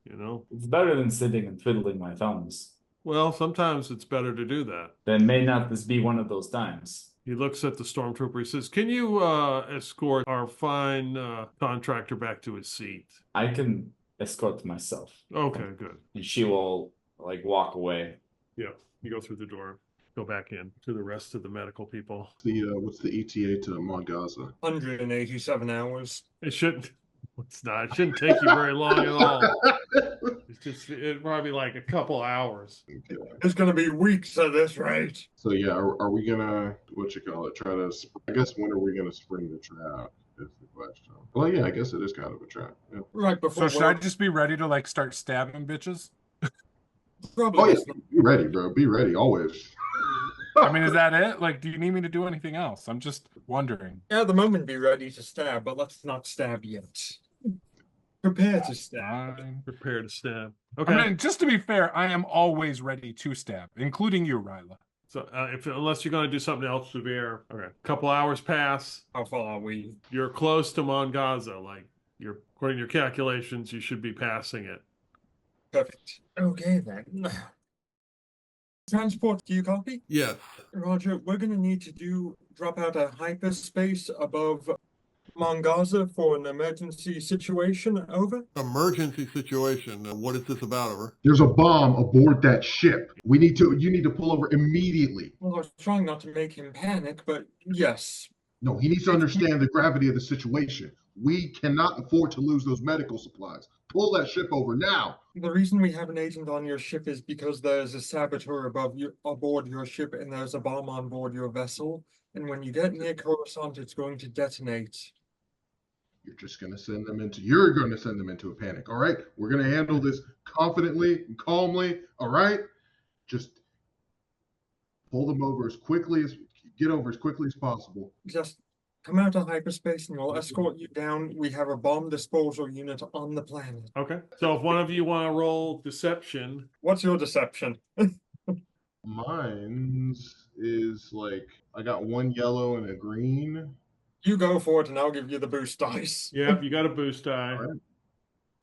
It's better than sitting and twiddling my thumbs. Well, sometimes it's better to do that. Then may not this be one of those times? He looks at the stormtrooper. He says, can you escort our fine contractor back to his seat? I can escort myself. Okay, good. And she will walk away. Yeah, you go through the door, go back in to the rest of the medical people. What's the ETA to Mongaza? 187 hours. It shouldn't. It's not. It shouldn't take you very long at all. It'd probably be like a couple hours. Okay. It's gonna be weeks of this, right? So yeah, are we gonna try to? I guess when are we gonna spring the trap? Is the question. Well, yeah, I guess it is kind of a trap. Yeah. Right before. So should I just be ready to start stabbing bitches? Probably. Oh yeah, be ready, bro. Be ready always. I mean, is that it? Do you need me to do anything else? I'm just wondering. At the moment, be ready to stab, but let's not stab yet. Prepare to stab. Fine. Prepare to stab. Okay. I mean, just to be fair, I am always ready to stab, including you, Ryla. So unless you're going to do something else severe, okay. A couple hours pass. How far are we? You're close to Mongaza. According to your calculations, you should be passing it. Perfect. Okay then. Transport, do you copy? Yes. Roger, we're gonna need to drop out a hyperspace above Mongaza for an emergency situation. Over. Emergency situation. What is this about, over? There's a bomb aboard that ship. You need to pull over immediately. Well, I was trying not to make him panic, but yes. No, he needs to understand the gravity of the situation. We cannot afford to lose those medical supplies. Pull that ship over now. The reason we have an agent on your ship is because there's a saboteur aboard your ship, and there's a bomb on board your vessel. And when you get near Coruscant, it's going to detonate. You're going to send them into a panic. All right, we're going to handle this confidently and calmly. All right, just pull them over get over as quickly as possible. Just come out of hyperspace and we'll escort you down. We have a bomb disposal unit on the planet. Okay. So if one of you want to roll deception. What's your deception? Mine's is I got one yellow and a green. You go for it and I'll give you the boost dice. Yep, you got a boost die. All right.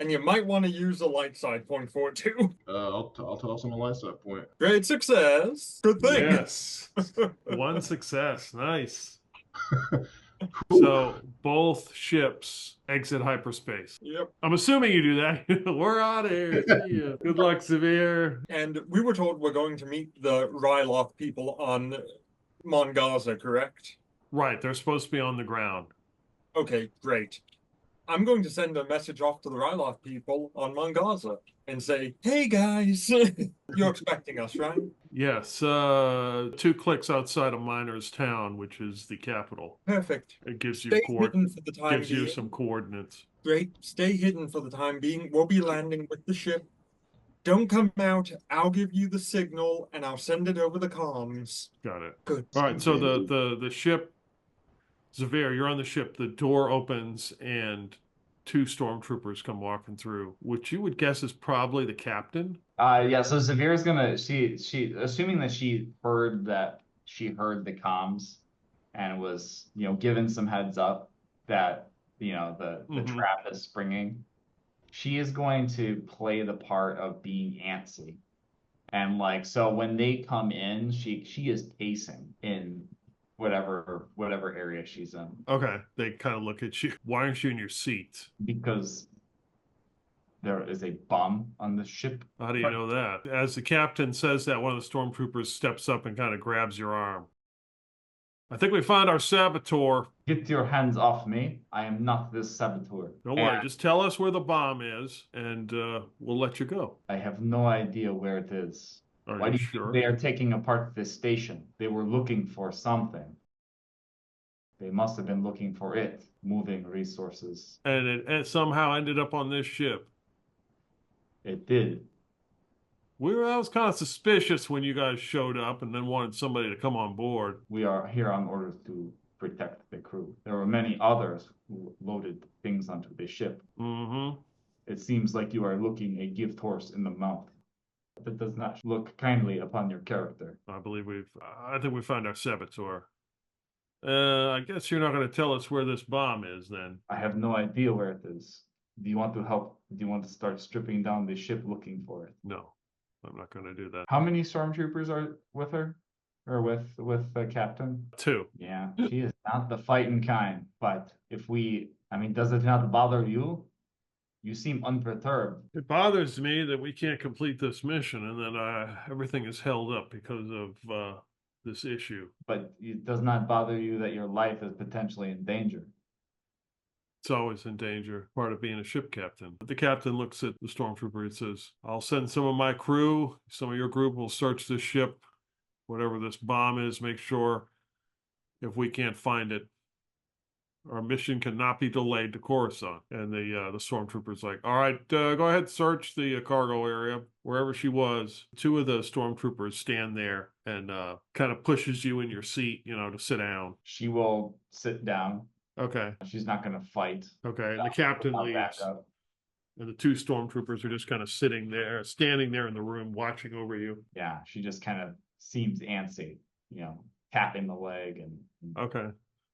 And you might want to use a light side point for it too. I'll toss him a light side point. Great success. Good thing. Yes. One success. Nice. So both ships exit hyperspace. Yep. I'm assuming you do that. We're out of here. See ya. Good luck, Severe. And we were told we're going to meet the Ryloth people on Mongaza, correct? Right, they're supposed to be on the ground. Okay, great. I'm going to send a message off to the Ryloth people on Mongaza and say, hey guys, you're expecting us, right? Yes, 2 clicks outside of Miners Town, which is the capital. Perfect. It gives you Stay hidden for the time gives you being. some coordinates. Great. Stay hidden for the time being. We'll be landing with the ship. Don't come out. I'll give you the signal and I'll send it over the comms. Got it. Good. All right, so the ship, Zavir, you're on the ship. The door opens and 2 stormtroopers come walking through, which you would guess is probably the captain. Yeah, so Zavira's gonna she assuming that she heard the comms and was, given some heads up that, the trap is springing. She is going to play the part of being antsy. And so when they come in, she is pacing in whatever area she's in. Okay, they kind of look at you. Why aren't you in your seat? Because there is a bomb on the ship. How do you know that? As the captain says that, one of the stormtroopers steps up and kind of grabs your arm. I think we found our saboteur. Get your hands off me. I am not this saboteur. Don't worry, just tell us where the bomb is, and we'll let you go. I have no idea where it is. Why do you think they are taking apart this station? They were looking for something. They must have been looking for it, moving resources. And it somehow ended up on this ship. It did. I was kind of suspicious when you guys showed up and then wanted somebody to come on board. We are here on orders to protect the crew. There were many others who loaded things onto the ship. Mm-hmm. It seems like you are looking a gift horse in the mouth. That does not look kindly upon your character. I think we found our saboteur. I guess you're not going to tell us where this bomb is then. I have no idea where it is. Do you want to help? Do you want to start stripping down the ship looking for it? No, I'm not going to do that. How many stormtroopers are with her? Or with the captain? 2. Yeah, she is not the fighting kind. But does it not bother you? You seem unperturbed. It bothers me that we can't complete this mission and that everything is held up because of this issue. But it does not bother you that your life is potentially in danger. It's always in danger, part of being a ship captain. The captain looks at the stormtrooper and says, I'll send some of my crew, some of your group will search this ship, whatever this bomb is, make sure if we can't find it, our mission cannot be delayed to Coruscant. And the stormtrooper's like, all right, go ahead, search the cargo area, wherever she was. 2 of the stormtroopers stand there and kind of pushes you in your seat, to sit down. She will sit down. Okay. She's not going to fight. Okay, and the captain leaves. And the 2 stormtroopers are just kind of standing there in the room, watching over you. Yeah, she just kind of seems antsy, tapping the leg and okay.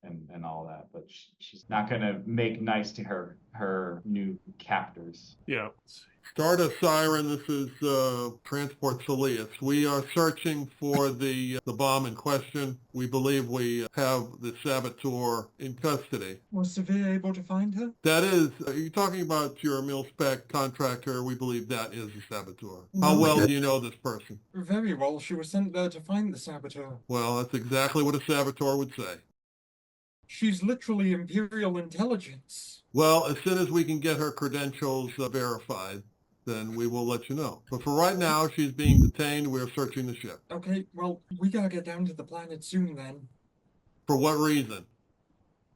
And all that, but she's not going to make nice to her new captors. Yeah. Stardust Siren, this is Transport Salius. We are searching for the bomb in question. We believe we have the saboteur in custody. Was Severe able to find her? That is, are you talking about your mil-spec contractor? We believe that is the saboteur. How well do you know this person? Very well. She was sent there to find the saboteur. Well, that's exactly what a saboteur would say. She's literally Imperial intelligence. Well, as soon as we can get her credentials verified, then we will let you know. But for right now, she's being detained. We're searching the ship. Okay, well, we gotta get down to the planet soon then. For what reason?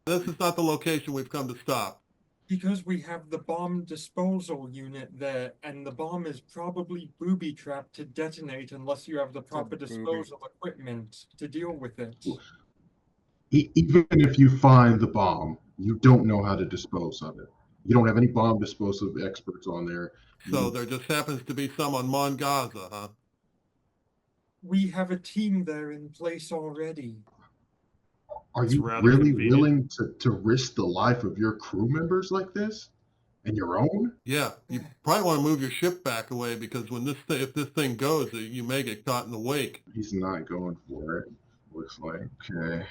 This is not the location we've come to stop. Because we have the bomb disposal unit there, and the bomb is probably booby-trapped to detonate unless you have the proper disposal equipment to deal with it. Even if you find the bomb, you don't know how to dispose of it. You don't have any bomb disposal experts on there. So there just happens to be some on Mon Gaza, huh? We have a team there in place already. Are you really willing to risk the life of your crew members like this? And your own? Yeah, you probably want to move your ship back away because if this thing goes, you may get caught in the wake. He's not going for it. Looks like. Okay.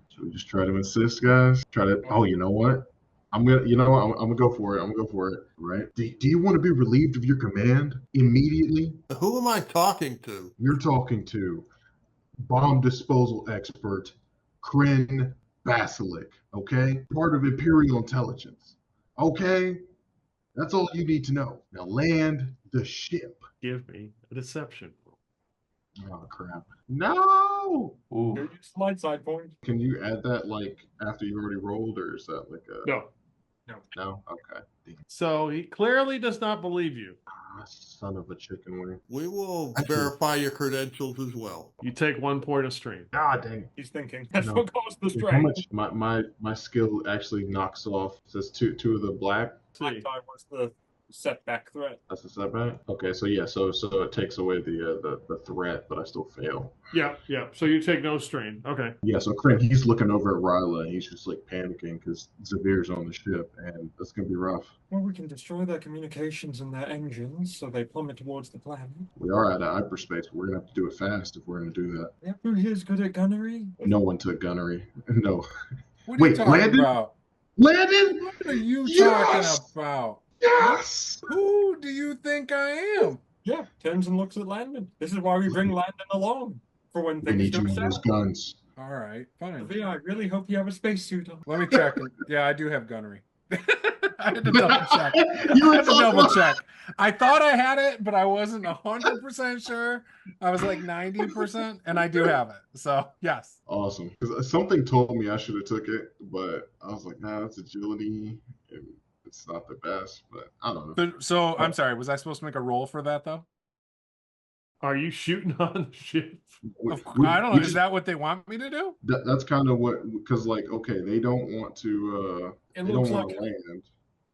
Should we just try to insist, guys? Oh, you know what? I'm gonna go for it. I'm gonna go for it. Right? Do you want to be relieved of your command immediately? Who am I talking to? You're talking to bomb disposal expert Kren Basilic, okay? Part of Imperial intelligence, okay? That's all you need to know. Now land the ship. Give me a deception roll. Oh, crap. No! Ooh. Use light side point. Can you add that, like, after you already rolled, or is that, like, a... No. No? Okay. Damn. So he clearly does not believe you. Ah, son of a chicken wing. We will Actually- verify your credentials as well. You take 1 point of strain. God dang it. He's thinking. That's No. what caused the How strain. much my skill actually knocks off, says two of the black. Black See. die was the setback threat. That's a setback. Okay, so yeah, so it takes away the threat, but I still fail. Yeah. So you take no strain. Okay. Yeah, so Kren, he's looking over at Ryla and he's just like panicking because Zavir's on the ship and it's gonna be rough. Well, we can destroy their communications and their engines so they plummet towards the planet. We are out of hyperspace, but we're gonna have to do it fast if we're gonna do that. Yep, who here's good at gunnery? No one took gunnery. No. What are you Wait, talking Landon? about? Landon! What are you Yes! talking about? Yes! Who do you think I am? Yeah, turns and looks at Landon. This is why we bring Landon along. For when We things need you go in those south. guns. All right, fine. Sophia, I really hope you have a spacesuit on. Let me check. Yeah, I do have gunnery. I had to double check. You I had to were double talking check. I thought I had it, but I wasn't 100% sure. I was like 90%, and I do have it. So yes. Awesome. Because something told me I should have took it, but I was like, nah, that's agility. And it's not the best, but I don't know. So I'm sorry. Was I supposed to make a roll for that though? Are you shooting on the ship? I don't know. Is that what they want me to do? That's kind of what, because like, okay, they don't want to. It They looks don't want like to land.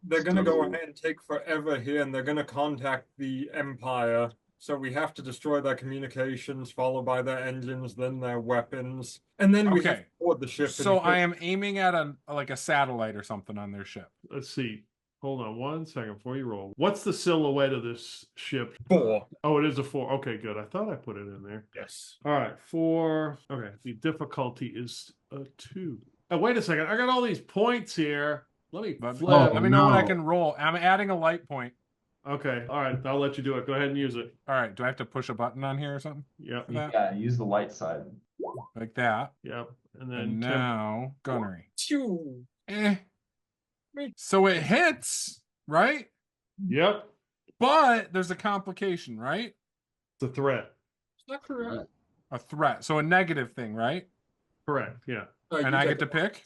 they're gonna go So- ahead and take forever here, and they're gonna contact the Empire. So we have to destroy their communications, followed by their engines, then their weapons, and then we have Okay. to board the ship. So and I am aiming at a satellite or something on their ship. Let's see. Hold on 1 second before you roll. What's the silhouette of this ship? 4. Oh, it is a 4. Okay, good. I thought I put it in there. Yes. All right, 4. Okay, the difficulty is a 2. Oh, wait a second. I got all these points here. Let me But flip. let me know when I no. can roll. I'm adding a light point. Okay, all right. I'll let you do it. Go ahead and use it. All right. Do I have to push a button on here or something? Yep, For that? Yeah, use the light side. Like that. yep. And then And now gunnery. Phew. Eh. So it hits, right? Yep. But there's a complication, right? It's a threat. Is that correct? A threat. So a negative thing, right? Correct. Yeah. And I get to pick?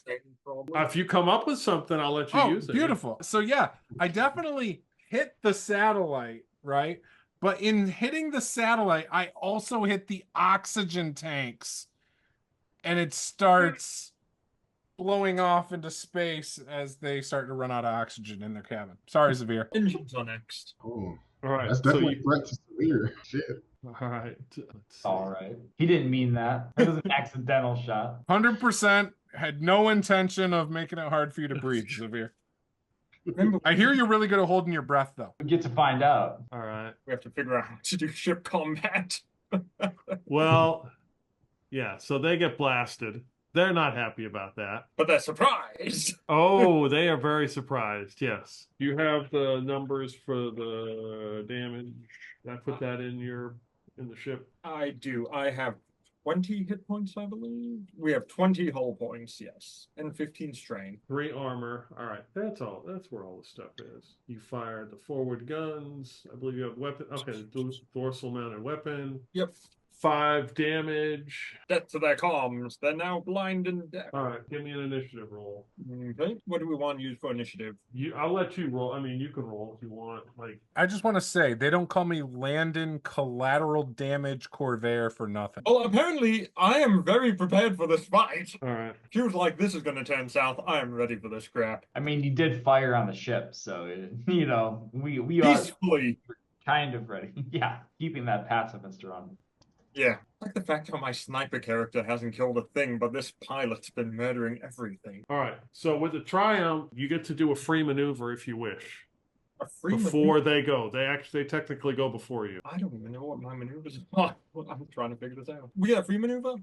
If you come up with something, I'll let you Oh, use it. beautiful. So yeah, I definitely hit the satellite, right? But in hitting the satellite, I also hit the oxygen tanks. And it starts blowing off into space as they start to run out of oxygen in their cabin. Sorry, Zavir. Engines are next. Oh, All right. that's So definitely you, threat to severe. Shit. all right. Let's see. All right. He didn't mean that. It was an accidental shot. 100% had no intention of making it hard for you to breathe, Zavir. Remember, I hear you're really good at holding your breath, though. We get to find out. All right. we have to figure out how to do ship combat. Well, yeah. So they get blasted. They're not happy about that. But they're surprised. Oh, they are very surprised. Yes. You have the numbers for the damage. I put that in the ship. I do. I have 20 hit points, I believe. We have 20 hull points, yes. And 15 strain. 3 armor. All right. That's all. That's where all the stuff is. You fired the forward guns. I believe you have weapon. Okay. Dorsal mounted weapon. Yep. 5 damage. Death to their comms. They're now blind and deaf. All right. Give me an initiative roll. Okay. What do we want to use for initiative? I'll let you roll. I mean, you can roll if you want. Like, I just want to say, they don't call me Landon Collateral Damage Corvair for nothing. Well, apparently, I am very prepared for this fight. all right. She was like, this is going to turn south. I am ready for this crap. I mean, you did fire on the ship, so you know we are Peacefully. kind of ready. Yeah, keeping that pacifist around. Yeah. I like the fact how my sniper character hasn't killed a thing, but this pilot's been murdering everything. All right. So with the Triumph, you get to do a free maneuver if you wish. A free Before maneuver? they go. They technically go before you. I don't even know what my maneuvers are. I'm trying to figure this out. We got a free maneuver?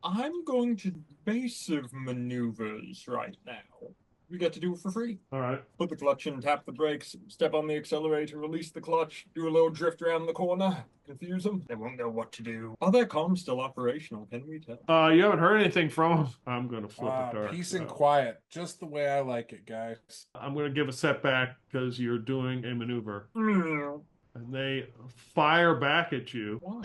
I'm going to basive maneuvers right now. we get to do it for free. All right. Put the clutch in, tap the brakes, step on the accelerator, release the clutch, do a little drift around the corner, confuse them. They won't know what to do. Are their comms still operational? Can we tell? You haven't heard anything from them. I'm going to flip a card. Peace and quiet, just the way I like it, guys. I'm going to give a setback because you're doing a maneuver. Mm. And they fire back at you. Why?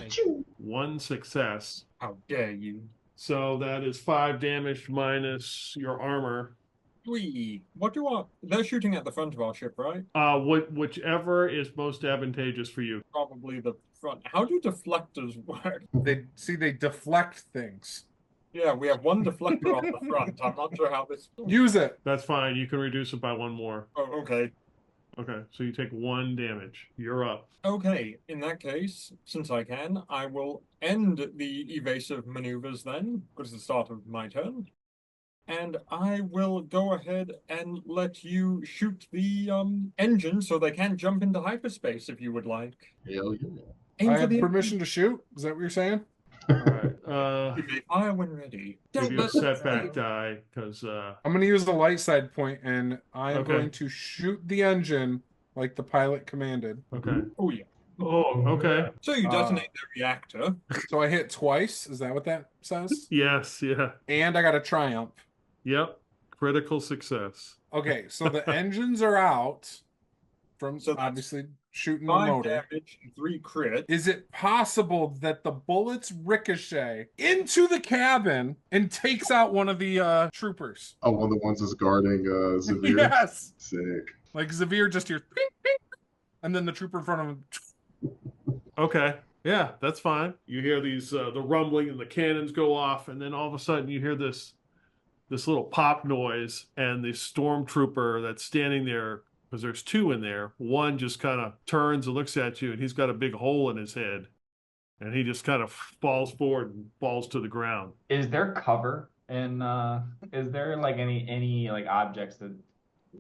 1 success. How dare you? So that is 5 damage minus your armor. What do I... They're shooting at the front of our ship, right? Whichever is most advantageous for you. Probably the front. How do deflectors work? They deflect things. Yeah, we have one deflector on the front. I'm not sure how this... Use it. That's fine. You can reduce it by 1 more. Oh, okay. Okay, so you take 1 damage. You're up. Okay, in that case, since I can, I will end the evasive maneuvers then, because it's the start of my turn. And I will go ahead and let you shoot the engine so they can jump into hyperspace if you would like. Hell yeah. Aim I for have the permission to shoot. Is that what you're saying? All right. You may fire when ready. Give you a setback die because I'm going to use the light side point, and I am Okay. going to shoot the engine like the pilot commanded. okay. Oh, yeah. Oh, okay. So you detonate the reactor. So I hit twice. Is that what that says? Yes, yeah. And I got a triumph. Yep. Critical success. Okay, so the engines are out from So that's obviously shooting the 5 motor. damage and 3 crit. Is it possible that the bullets ricochet into the cabin and takes out one of the troopers? Oh, one of the ones that's guarding Zavir. Yes. Sick. Like Zavir just hears ping, ping, and then the trooper in front of him. Okay. Yeah, that's fine. You hear these the rumbling and the cannons go off, and then all of a sudden you hear this little pop noise, and the stormtrooper that's standing there, because there's 2 in there, one just kind of turns and looks at you, and he's got a big hole in his head, and he just kind of falls forward and falls to the ground. Is there cover and is there like any like objects that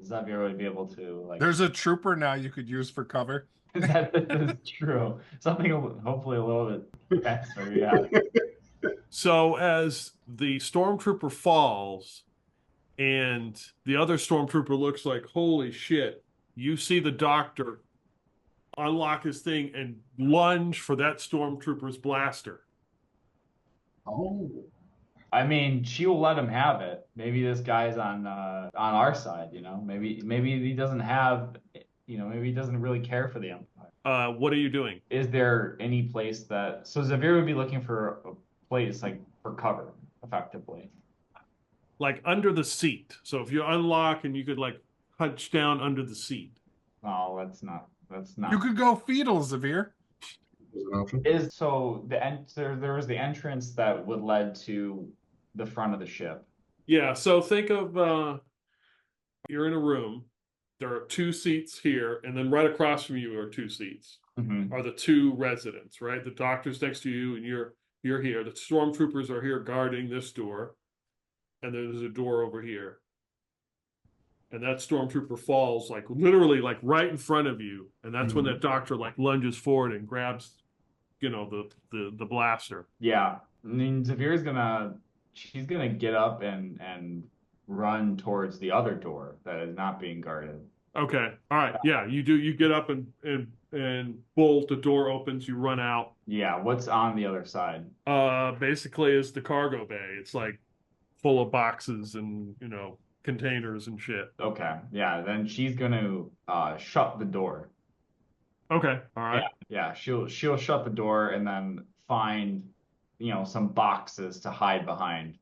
Xavier would be able to like? There's a trooper now you could use for cover. That is true. Something hopefully a little bit faster, yeah. So as the stormtrooper falls and the other stormtrooper looks like, holy shit, you see the doctor unlock his thing and lunge for that stormtrooper's blaster. Oh. I mean, she will let him have it. Maybe this guy's on our side, you know. Maybe he doesn't have, you know, maybe he doesn't really care for the Empire. What are you doing? Is there any place that so Xavier would be looking for a place like for cover, effectively? Like under the seat. So if you unlock and you could like hunch down under the seat. No, that's not. You could go fetal, Zavir. Is an option. Is so there was the entrance that would lead to the front of the ship. Yeah, so think of you're in a room. There are 2 seats here, and then right across from you are 2 seats. Mm-hmm. Are the 2 residents, right? The doctor's next to you, and you're here. The stormtroopers are here guarding this door, and there's a door over here. And that stormtrooper falls like literally like right in front of you, and that's when that doctor like lunges forward and grabs, you know, the blaster. Yeah, I mean she's gonna get up and run towards the other door that is not being guarded. Okay, all right, yeah, you do. You get up and bolt. The door opens. You run out. Yeah, what's on the other side? Basically, is the cargo bay. It's like full of boxes and, you know, containers and shit. Okay, yeah, then she's gonna shut the door. Okay, all right. Yeah, she'll shut the door and then find, you know, some boxes to hide behind,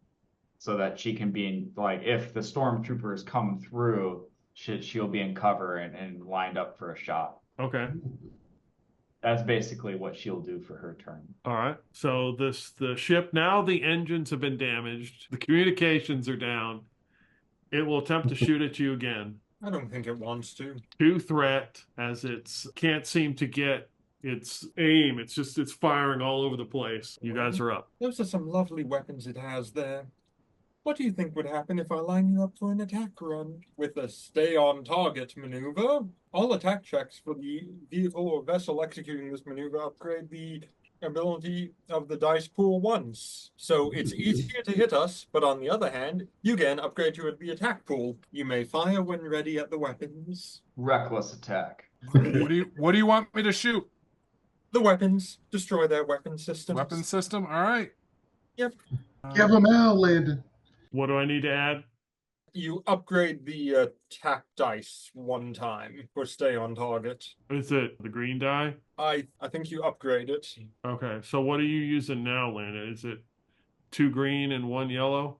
so that she can be in, like, if the stormtroopers come through, she'll be in cover and lined up for a shot. Okay. That's basically what she'll do for her turn. All right. So the ship, now the engines have been damaged. The communications are down. It will attempt to shoot at you again. I don't think it wants to. 2 threat, as it's can't seem to get its aim. It's firing all over the place. You guys are up. Those are some lovely weapons it has there. What do you think would happen if I line you up for an attack run? With a stay on target maneuver, all attack checks for the vehicle or vessel executing this maneuver upgrade the ability of the dice pool once. So it's easier to hit us, but on the other hand, you get an upgrade to the attack pool. You may fire when ready at the weapons. Reckless attack. What do you want me to shoot? The weapons. Destroy their weapon systems. Weapon system? All right. Yep. Give him out, Landon. What do I need to add? You upgrade the attack dice one time for stay on target. Is it the green die? I think you upgrade it. Okay, so what are you using now, Landon? Is it 2 green and 1 yellow?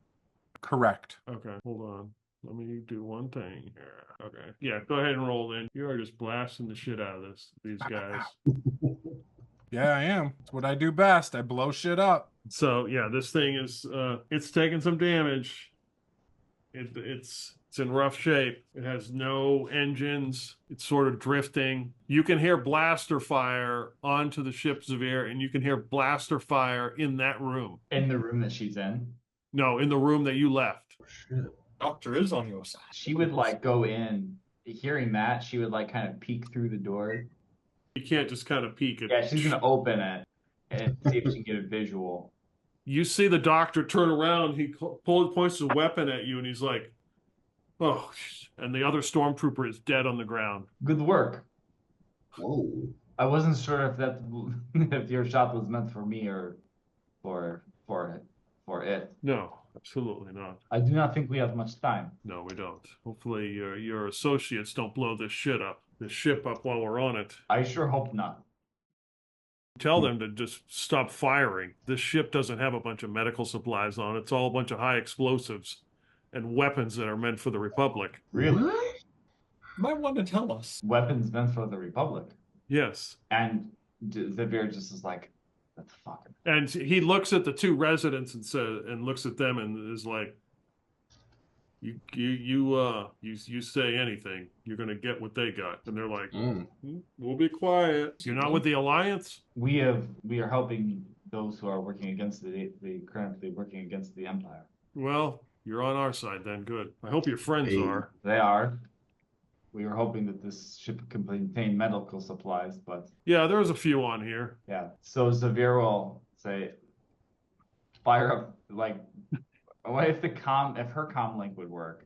Correct. Okay, hold on. Let me do one thing here. Okay. Yeah, go ahead and roll in. You are just blasting the shit out of these guys. Yeah, I am. It's what I do best. I blow shit up. So yeah, this thing is it's taking some damage. It's in rough shape. It has no engines. It's sort of drifting. You can hear blaster fire onto the ship, Zavir, and you can hear blaster fire in that room. In the room that she's in. No, in the room that you left. Shit. Doctor is on your side. She would like go in, hearing that, she would like kind of peek through the door. You can't just kind of peek at. Yeah, she's gonna open it and see if she can get a visual. You see the doctor turn around. He points his weapon at you, and he's like, "Oh!" And the other stormtrooper is dead on the ground. Good work. Whoa. I wasn't sure if that if your shot was meant for me or for it. No, absolutely not. I do not think we have much time. No, we don't. Hopefully, your associates don't blow this ship up while we're on it. I sure hope not. Tell them to just stop firing. This ship doesn't have a bunch of medical supplies on it. It's all a bunch of high explosives and weapons that are meant for the Republic. Really? What? Might want to tell us. Weapons meant for the Republic. Yes. And Zavir just is like, what the fuck? And he looks at the 2 residents and looks at them and is like, you say anything, you're gonna get what they got. And they're like, we'll be quiet. You're not with the Alliance? We are helping those who are working against currently working against the Empire. Well, you're on our side then. Good. I hope your friends Hey. are. They are. We were hoping that this ship can contain medical supplies, but Yeah, there's a few on here. yeah. So Zavir will say, fire up, like, what if her comm link would work?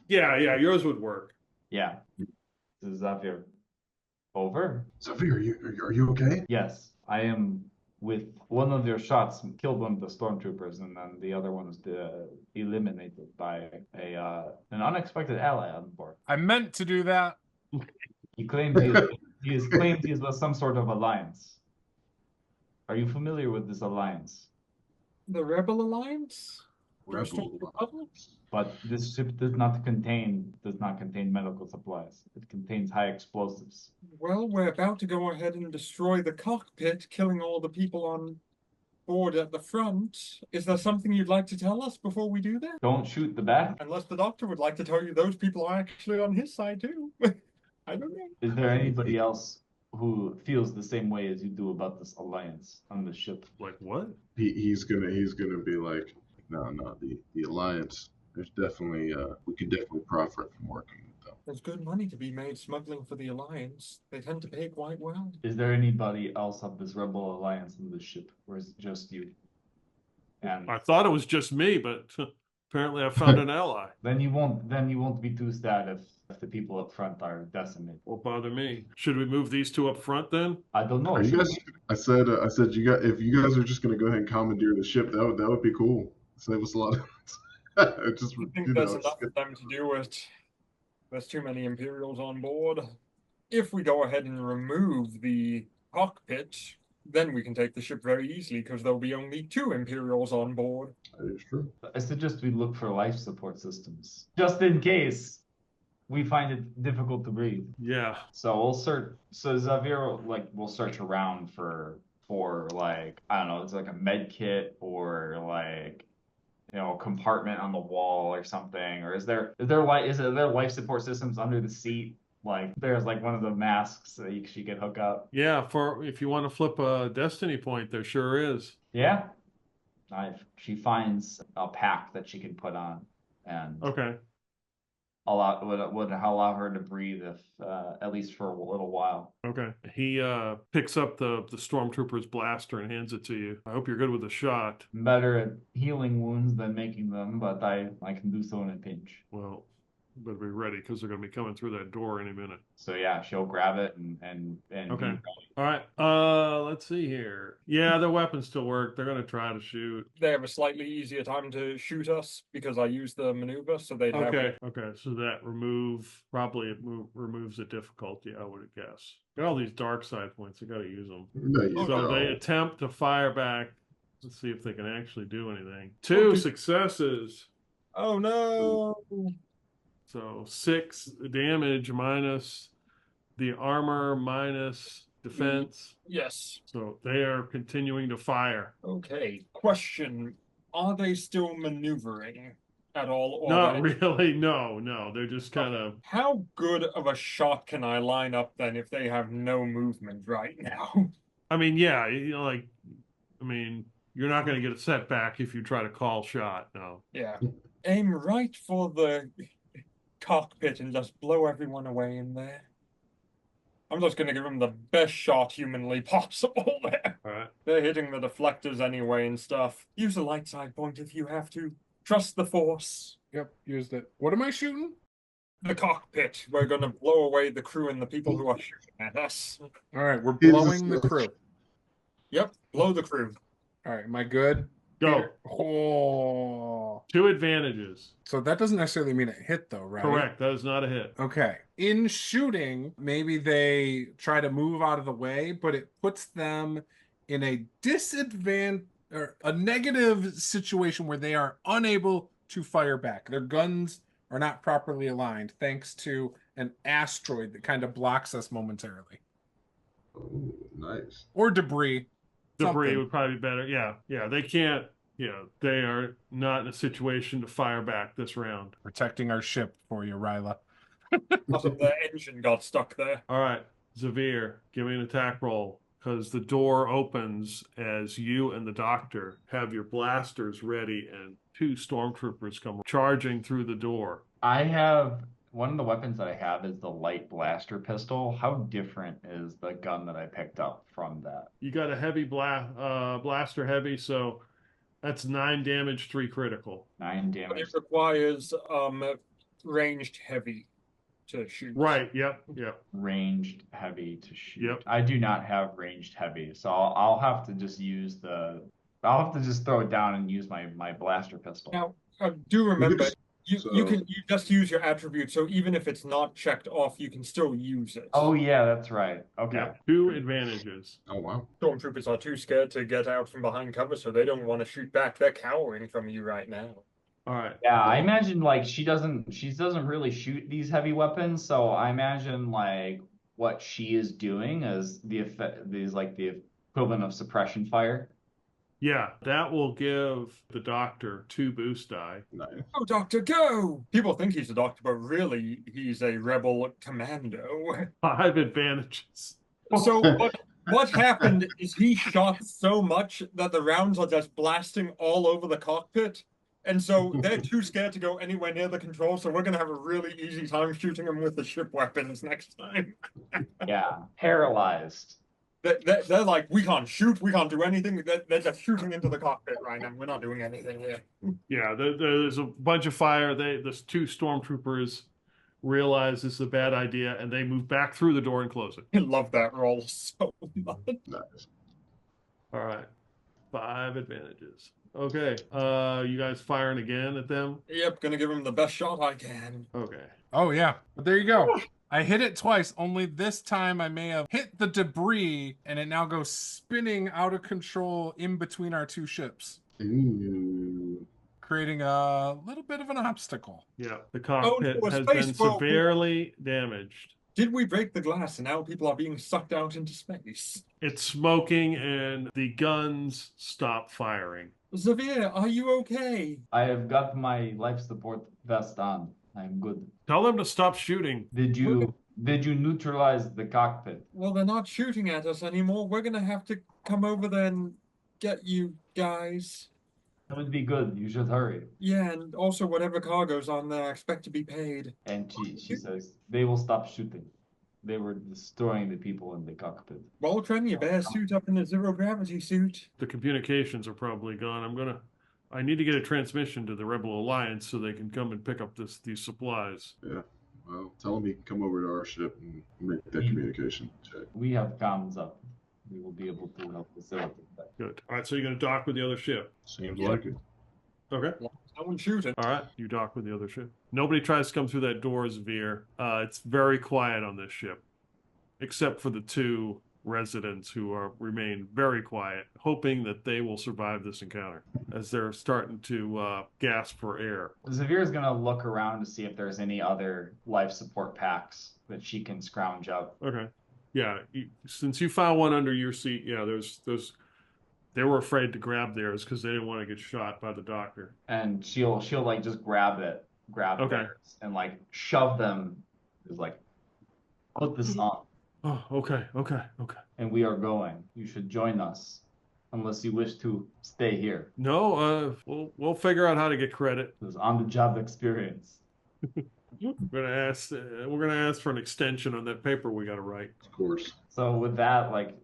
Yeah, yours would work. Yeah. This is Zavir. Over? Sophia, are you okay? Yes. I am with one of your shots killed one of the stormtroopers, and then the other one was eliminated by an unexpected ally on board. I meant to do that. He claimed he is claimed he is with some sort of alliance. Are you familiar with this alliance? The Rebel Alliance? Rebel. Republic? But this ship does not contain medical supplies. It contains high explosives. Well, we're about to go ahead and destroy the cockpit, killing all the people on board at the front. Is there something you'd like to tell us before we do that? Don't shoot the back. Unless the doctor would like to tell you those people are actually on his side too. I don't know. Is there anybody else who feels the same way as you do about this alliance on the ship? Like what? He's gonna be like, no, the Alliance. There's definitely we could definitely profit from working with them. There's good money to be made smuggling for the Alliance. They tend to pay quite well. Is there anybody else of this rebel alliance on the ship, or is it just you? And I thought it was just me, but apparently I found an ally. then you won't be too sad if the people up front are decimated. Won't bother me. Should we move these 2 up front then? I don't know. Are you guys? I said if you guys are just gonna go ahead and commandeer the ship, that would be cool. Save us a lot of. Just, I think there's enough of them to do it. There's too many Imperials on board. If we go ahead and remove the cockpit, then we can take the ship very easily because there'll be only 2 Imperials on board. That is true. I suggest we look for life support systems, just in case we find it difficult to breathe. Yeah. So we'll search. So Zavir will search around for like, I don't know, it's like a med kit or like, you know, a compartment on the wall or something. Or is there life support systems under the seat? Like there's like one of the masks that she could hook up. Yeah, for if you want to flip a destiny point, there sure is. Yeah. She finds a pack that she can put on, and Okay. would allow her to breathe if at least for a little while. Okay. He picks up the stormtrooper's blaster and hands it to you. I hope you're good with the shot. I'm better at healing wounds than making them, but I can do so in a pinch. Well, you better be ready because they're going to be coming through that door any minute. So yeah, she'll grab it and Okay. All right. Let's see here. Yeah, their weapons still work. They're going to try to shoot. They have a slightly easier time to shoot us because I used the maneuver, so they'd have. Okay. So that removes the difficulty, I would guess. Got all these dark side points. You got to use them. No, So they attempt to fire back. Let's see if they can actually do anything. 2 successes. Oh no! So 6 damage minus the armor minus defense. Yes. So they are continuing to fire. Okay. Question: are they still maneuvering at all? Or Not really. No. They're just kind of. How good of a shot can I line up then if they have no movement right now? I mean, yeah. You're not going to get a setback if you try to call shot. No. Yeah. Aim right for the cockpit and just blow everyone away in there. I'm just going to give them the best shot humanly possible there. All right. They're hitting the deflectors anyway and stuff. Use a light side point if you have to. Trust the force. Yep, used it. What am I shooting? The cockpit. We're going to blow away the crew and the people who are shooting at us. All right, we're blowing the crew. Yep, blow the crew. All right, am I good? Go. Oh. 2 advantages. So that doesn't necessarily mean it hit, though, right? Correct. That is not a hit. Okay. In shooting, maybe they try to move out of the way, but it puts them in a disadvantage or a negative situation where they are unable to fire back. Their guns are not properly aligned thanks to an asteroid that kind of blocks us momentarily. Oh, nice. Or debris. Debris Something. would probably be better. Yeah. They can't. Yeah, they are not in a situation to fire back this round. Protecting our ship for you, Ryla. The engine got stuck there. All right, Zavir, give me an attack roll because the door opens as you and the doctor have your blasters ready and 2 stormtroopers come charging through the door. I have one of the weapons that I have is the light blaster pistol. How different is the gun that I picked up from that? You got a heavy blaster heavy, so that's 9 damage, 3 critical. 9 But damage. it requires ranged heavy to shoot. Right. Yep. Ranged heavy to shoot. Yep. I do not have ranged heavy, so I'll have to just use I'll have to just throw it down and use my blaster pistol. Now, do remember, you So- just use your attribute, so even if it's not checked off, you can still use it. Oh yeah, that's right. Okay. Yeah. 2 advantages. Oh, wow. Stormtroopers are too scared to get out from behind cover, so they don't want to shoot back. They're cowering from you right now. All right. Yeah, I imagine like she doesn't really shoot these heavy weapons, so I imagine like what she is doing is the equivalent of suppression fire. Yeah, that will give the doctor 2 boost die. Nice. Go, Doctor, go! People think he's a doctor, but really, he's a rebel commando. 5 advantages. So what happened is he shot so much that the rounds are just blasting all over the cockpit. And so they're too scared to go anywhere near the control, so we're going to have a really easy time shooting them with the ship weapons next time. Yeah, paralyzed. They're like, we can't shoot, we can't do anything. They're just shooting into the cockpit right now. We're not doing anything here. Yeah, there's a bunch of fire. There's 2 stormtroopers realize this is a bad idea, and they move back through the door and close it. I love that roll so much. Nice. All right, 5 advantages. Okay, you guys firing again at them? Yep, gonna give him the best shot I can. Okay. Oh, yeah. But there you go. I hit it twice, only this time I may have hit the debris, and it now goes spinning out of control in between our 2 ships, Ooh. creating a little bit of an obstacle. Yeah, the cockpit no, a has space been boat. severely damaged. Did we break the glass and now people are being sucked out into space? It's smoking, and the guns stop firing. Zavir, are you okay? I have got my life support vest on. I'm good. Tell them to stop shooting. Did you neutralize the cockpit? Well, they're not shooting at us anymore. We're gonna have to come over there and get you guys. That would be good. You should hurry. Yeah, and also whatever cargo's on there, I expect to be paid. And she says, they will stop shooting. They were destroying the people in the cockpit. Well, Kren, you better suit up in the zero-gravity suit. The communications are probably gone. I need to get a transmission to the Rebel Alliance so they can come and pick up these supplies. Yeah. Well, tell him he can come over to our ship and make that communication check. We have comms up. We will be able to help facilitate that. Good. All right, so you're going to dock with the other ship. Seems like it. Okay. No one shooting. All right, you dock with the other ship. Nobody tries to come through that door, Veer. It's very quiet on this ship, except for the two residents who remain very quiet, hoping that they will survive this encounter as they're starting to gasp for air. Zavir is going to look around to see if there's any other life support packs that she can scrounge up. Okay. Yeah, since you found one under your seat, yeah, there's they were afraid to grab theirs because they didn't want to get shot by the doctor. And she'll like just grab Okay. theirs and like shove them. Just like put this on. Oh, okay. And we are going. You should join us, unless you wish to stay here. No, we'll figure out how to get credit. It was on-the-job experience. We're gonna ask for an extension on that paper we got to write. Of course. So with that, like,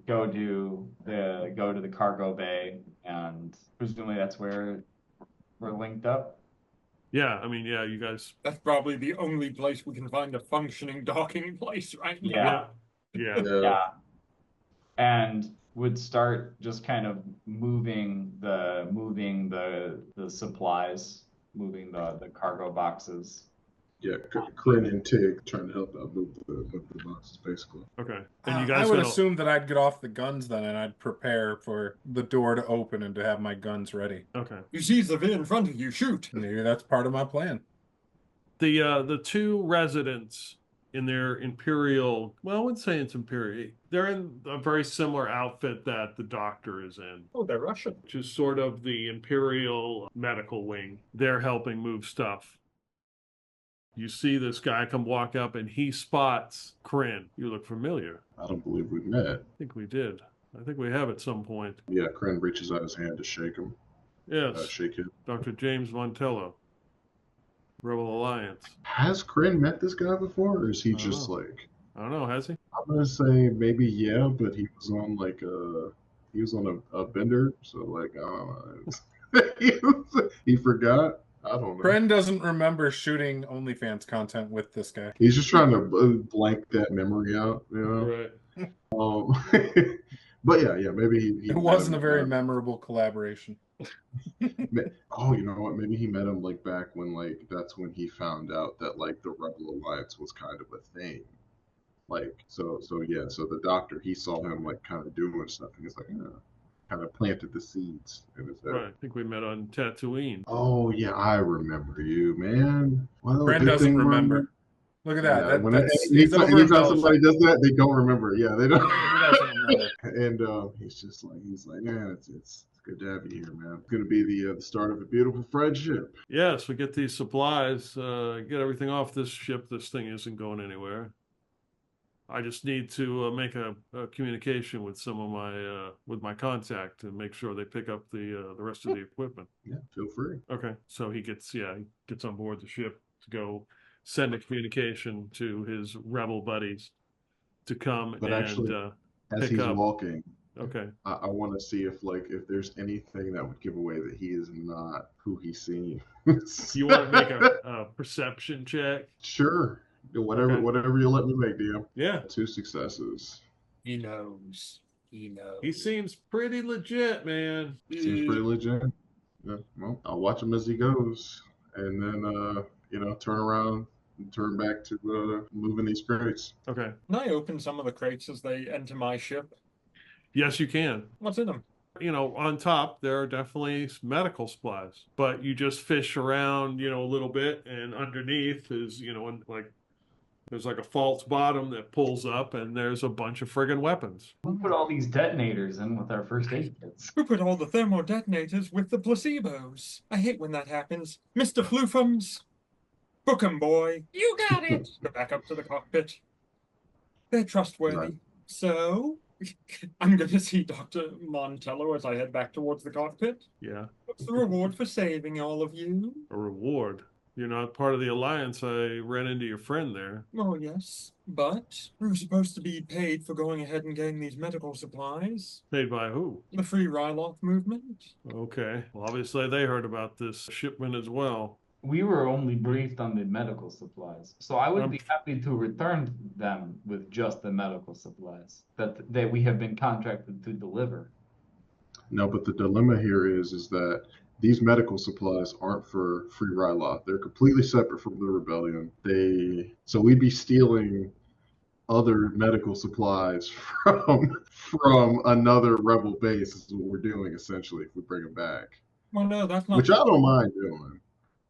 go to the cargo bay, and presumably that's where we're linked up. Yeah, I mean, yeah, you guys. That's probably the only place we can find a functioning docking place right now. Yeah. Yeah. Yeah. And would start just kind of moving the supplies, moving the cargo boxes. Yeah, Kren and Tig trying to help out move the boxes, basically. Okay. And you guys I would assume that I'd get off the guns then, and I'd prepare for the door to open and to have my guns ready. Okay. You see the vid in front of you, shoot. Maybe that's part of my plan. The two residents in their Imperial, well, I wouldn't say it's Imperial. They're in a very similar outfit that the doctor is in, Oh, they're Russian. which is sort of the Imperial medical wing. They're helping move stuff. You see this guy come walk up and he spots Kren. You look familiar. I don't believe we've met. I think we did. I think we have at some point. Yeah, Kren reaches out his hand to shake him. Yes, Shake him. Dr. James Montello, Rebel Alliance. Has Kren met this guy before, or is he I don't just know. like? I don't know, has he? I'm gonna say maybe yeah, but he was on like a bender, so like he forgot. I don't know. Kren doesn't remember shooting OnlyFans content with this guy. He's just trying to blank that memory out, you know. Right. But yeah, maybe he It wasn't a very memorable collaboration. Oh, you know what? Maybe he met him like back when that's when he found out that like the Rebel Alliance was kind of a thing. Like so the doctor, he saw him like kind of doing stuff, and he's like, kind of planted the seeds in his head. Right. I think we met on Tatooine. Oh yeah, I remember you, man. Well, Kren good doesn't thing we're- remember. Look at that. Yeah, when he's anytime somebody does that, they don't remember. Yeah, they don't. He doesn't remember. And he's like, man, it's good to have you here, man. It's gonna be the start of a beautiful friendship. Yes, we get these supplies, get everything off this ship. This thing isn't going anywhere. I just need to make a communication with some of my contact and make sure they pick up the rest of the equipment. Yeah, feel free. Okay, so he gets on board the ship to go send a communication to his rebel buddies to come But and actually, as pick he's up. walking, Okay. I want to see if there's anything that would give away that he is not who he seems. You want to make a perception check? Sure. Whatever you let me make, DM. Yeah. 2 successes. He knows. He knows. He seems pretty legit, man. Seems pretty legit. Yeah. Well, I'll watch him as he goes, and then turn around and turn back to moving these crates. Okay. Can I open some of the crates as they enter my ship? Yes, you can. What's in them? On top, there are definitely medical supplies, but you just fish around, a little bit, and underneath is, there's like a false bottom that pulls up, and there's a bunch of friggin' weapons. Who put all these detonators in with our first aid kits? Who put all the thermal detonators with the placebos? I hate when that happens. Mr. Floofums, book 'em, boy. You got it. Go back up to the cockpit. They're trustworthy. Right. So, I'm gonna see Dr. Montello as I head back towards the cockpit. Yeah, What's the reward for saving all of you? a reward. You're not part of the Alliance. I ran into your friend there. Oh, yes, but we were supposed to be paid for going ahead and getting these medical supplies. Paid by who? The Free Ryloth Movement. Okay. Well, obviously they heard about this shipment as well. We were only briefed on the medical supplies, so I would Um, be happy to return them with just the medical supplies that we have been contracted to deliver. No, but the dilemma here is that these medical supplies aren't for Free Ryloth. They're completely separate from the rebellion. So we'd be stealing other medical supplies from another rebel base is what we're doing essentially if we bring them back. Well, no, that's not. Which I don't mind doing.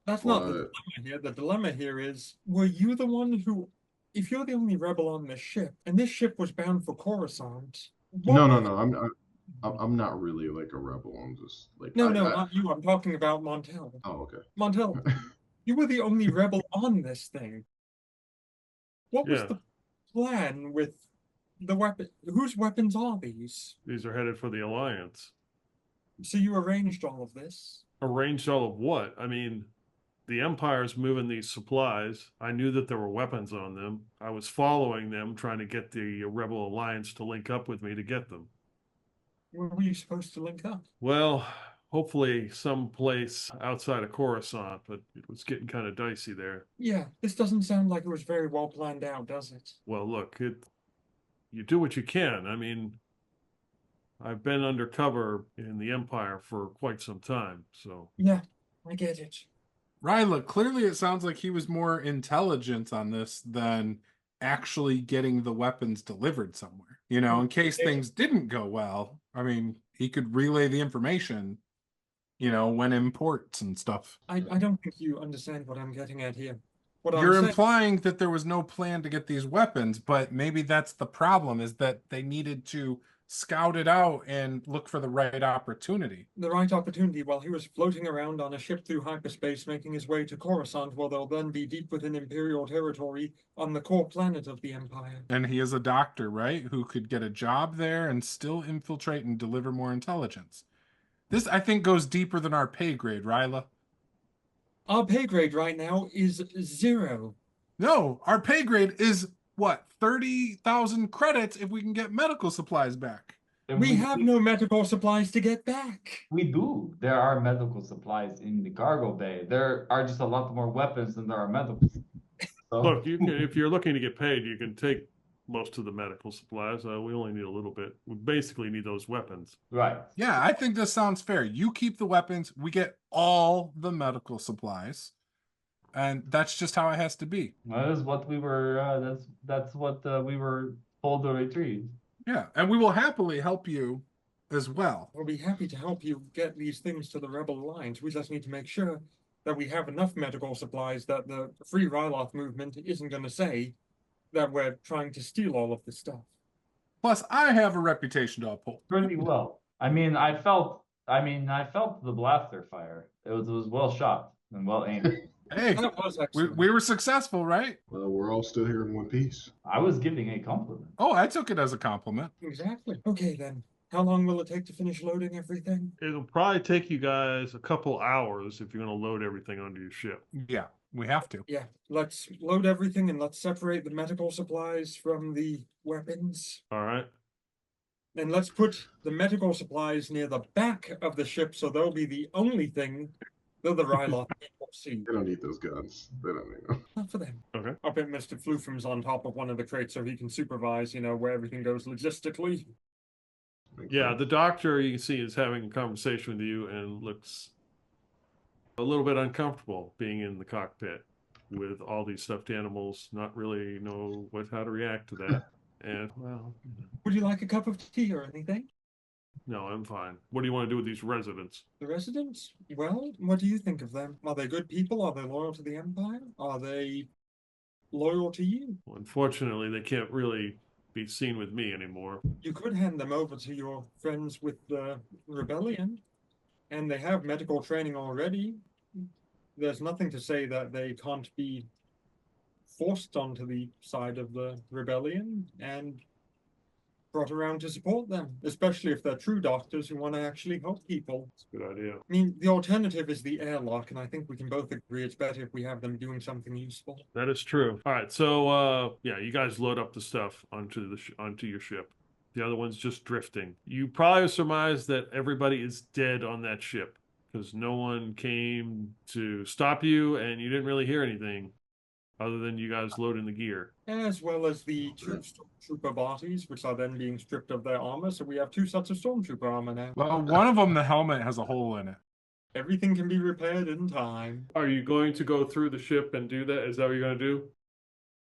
That's not the but- dilemma here. The dilemma here is, were you the one who, if you're the only rebel on this ship, and this ship was bound for Coruscant? No. I'm not really like a rebel. I'm just like Not you. I'm talking about Montello. Oh, okay. Montello, you were the only rebel on this thing. What was Yeah. the plan with the weapon? Whose weapons are these? These are headed for the Alliance. So you arranged all of this? Arranged all of what? I mean, the Empire's moving these supplies. I knew that there were weapons on them. I was following them, trying to get the Rebel Alliance to link up with me to get them. Where were you supposed to link up? Well, hopefully someplace outside of Coruscant, but it was getting kind of dicey there. Yeah, this doesn't sound like it was very well planned out, does it? Well, look, you do what you can. I mean, I've been undercover in the Empire for quite some time, so Yeah, I get it. Ryla, clearly it sounds like he was more intelligent on this than actually getting the weapons delivered somewhere. You know, in case things didn't go well, I mean, he could relay the information, you know, when in ports and stuff. I don't think you understand what I'm getting at here. What You're I'm saying, implying that there was no plan to get these weapons, but maybe that's the problem, is that they needed to scout it out and look for the right opportunity. the right opportunity while he was floating around on a ship through hyperspace making his way to Coruscant, where they'll then be deep within Imperial territory on the core planet of the Empire. And he is a doctor, right? Who could get a job there and still infiltrate and deliver more intelligence. This, I think, goes deeper than our pay grade, Ryla. Our pay grade right now is 0. No, our pay grade is what, 30,000 credits if we can get medical supplies back. And We have no medical supplies to get back. We do. There are medical supplies in the cargo bay. There are just a lot more weapons than there are medical. So, look, you can, if you're looking to get paid, you can take most of the medical supplies. We only need a little bit. We basically need those weapons. right. Yeah, I think this sounds fair. You keep the weapons, we get all the medical supplies. And that's just how it has to be. That is what we were. That's what we were told to retrieve. Yeah, and we will happily help you as well. We'll be happy to help you get these things to the Rebel Alliance. We just need to make sure that we have enough medical supplies that the Free Ryloth Movement isn't going to say that we're trying to steal all of this stuff. Plus, I have a reputation to uphold. Pretty well. I felt the blaster fire. It was well shot and well aimed. Hey, That was excellent. we were successful, right? Well, we're all still here in one piece. I was giving a compliment. Oh, I took it as a compliment. Exactly. Okay, then. How long will it take to finish loading everything? It'll probably take you guys a couple hours if you're going to load everything onto your ship. Yeah, we have to. Yeah, let's load everything and let's separate the medical supplies from the weapons. All right. And let's put the medical supplies near the back of the ship so they'll be the only thing that the Ryloth people see. They don't need those guns. They don't need them. Not for them. Okay. I'll put Mr. Floofum's on top of one of the crates so he can supervise, where everything goes logistically. Makes Yeah, sense. the doctor you can see is having a conversation with you and looks a little bit uncomfortable being in the cockpit with all these stuffed animals, not really know how to react to that. And well, Would you like a cup of tea or anything? no, I'm fine. What do you want to do with these residents? The residents? Well, what do you think of them? Are they good people? Are they loyal to the Empire? Are they loyal to you? Well, unfortunately, they can't really be seen with me anymore. You could hand them over to your friends with the rebellion, and they have medical training already. There's nothing to say that they can't be forced onto the side of the rebellion, and brought around to support them, especially if they're true doctors who want to actually help people. That's a good idea. I mean, the alternative is the airlock, and I think we can both agree it's better if we have them doing something useful. That is true. All right, so yeah, you guys load up the stuff onto the onto your ship. The other one's just drifting. You probably surmise that everybody is dead on that ship because no one came to stop you, and you didn't really hear anything other than you guys loading the gear. As well as the two stormtrooper bodies, which are then being stripped of their armor, so we have 2 sets of stormtrooper armor now. Well, one of them, the helmet has a hole in it. Everything can be repaired in time. Are you going to go through the ship and do that? Is that what you're going to do?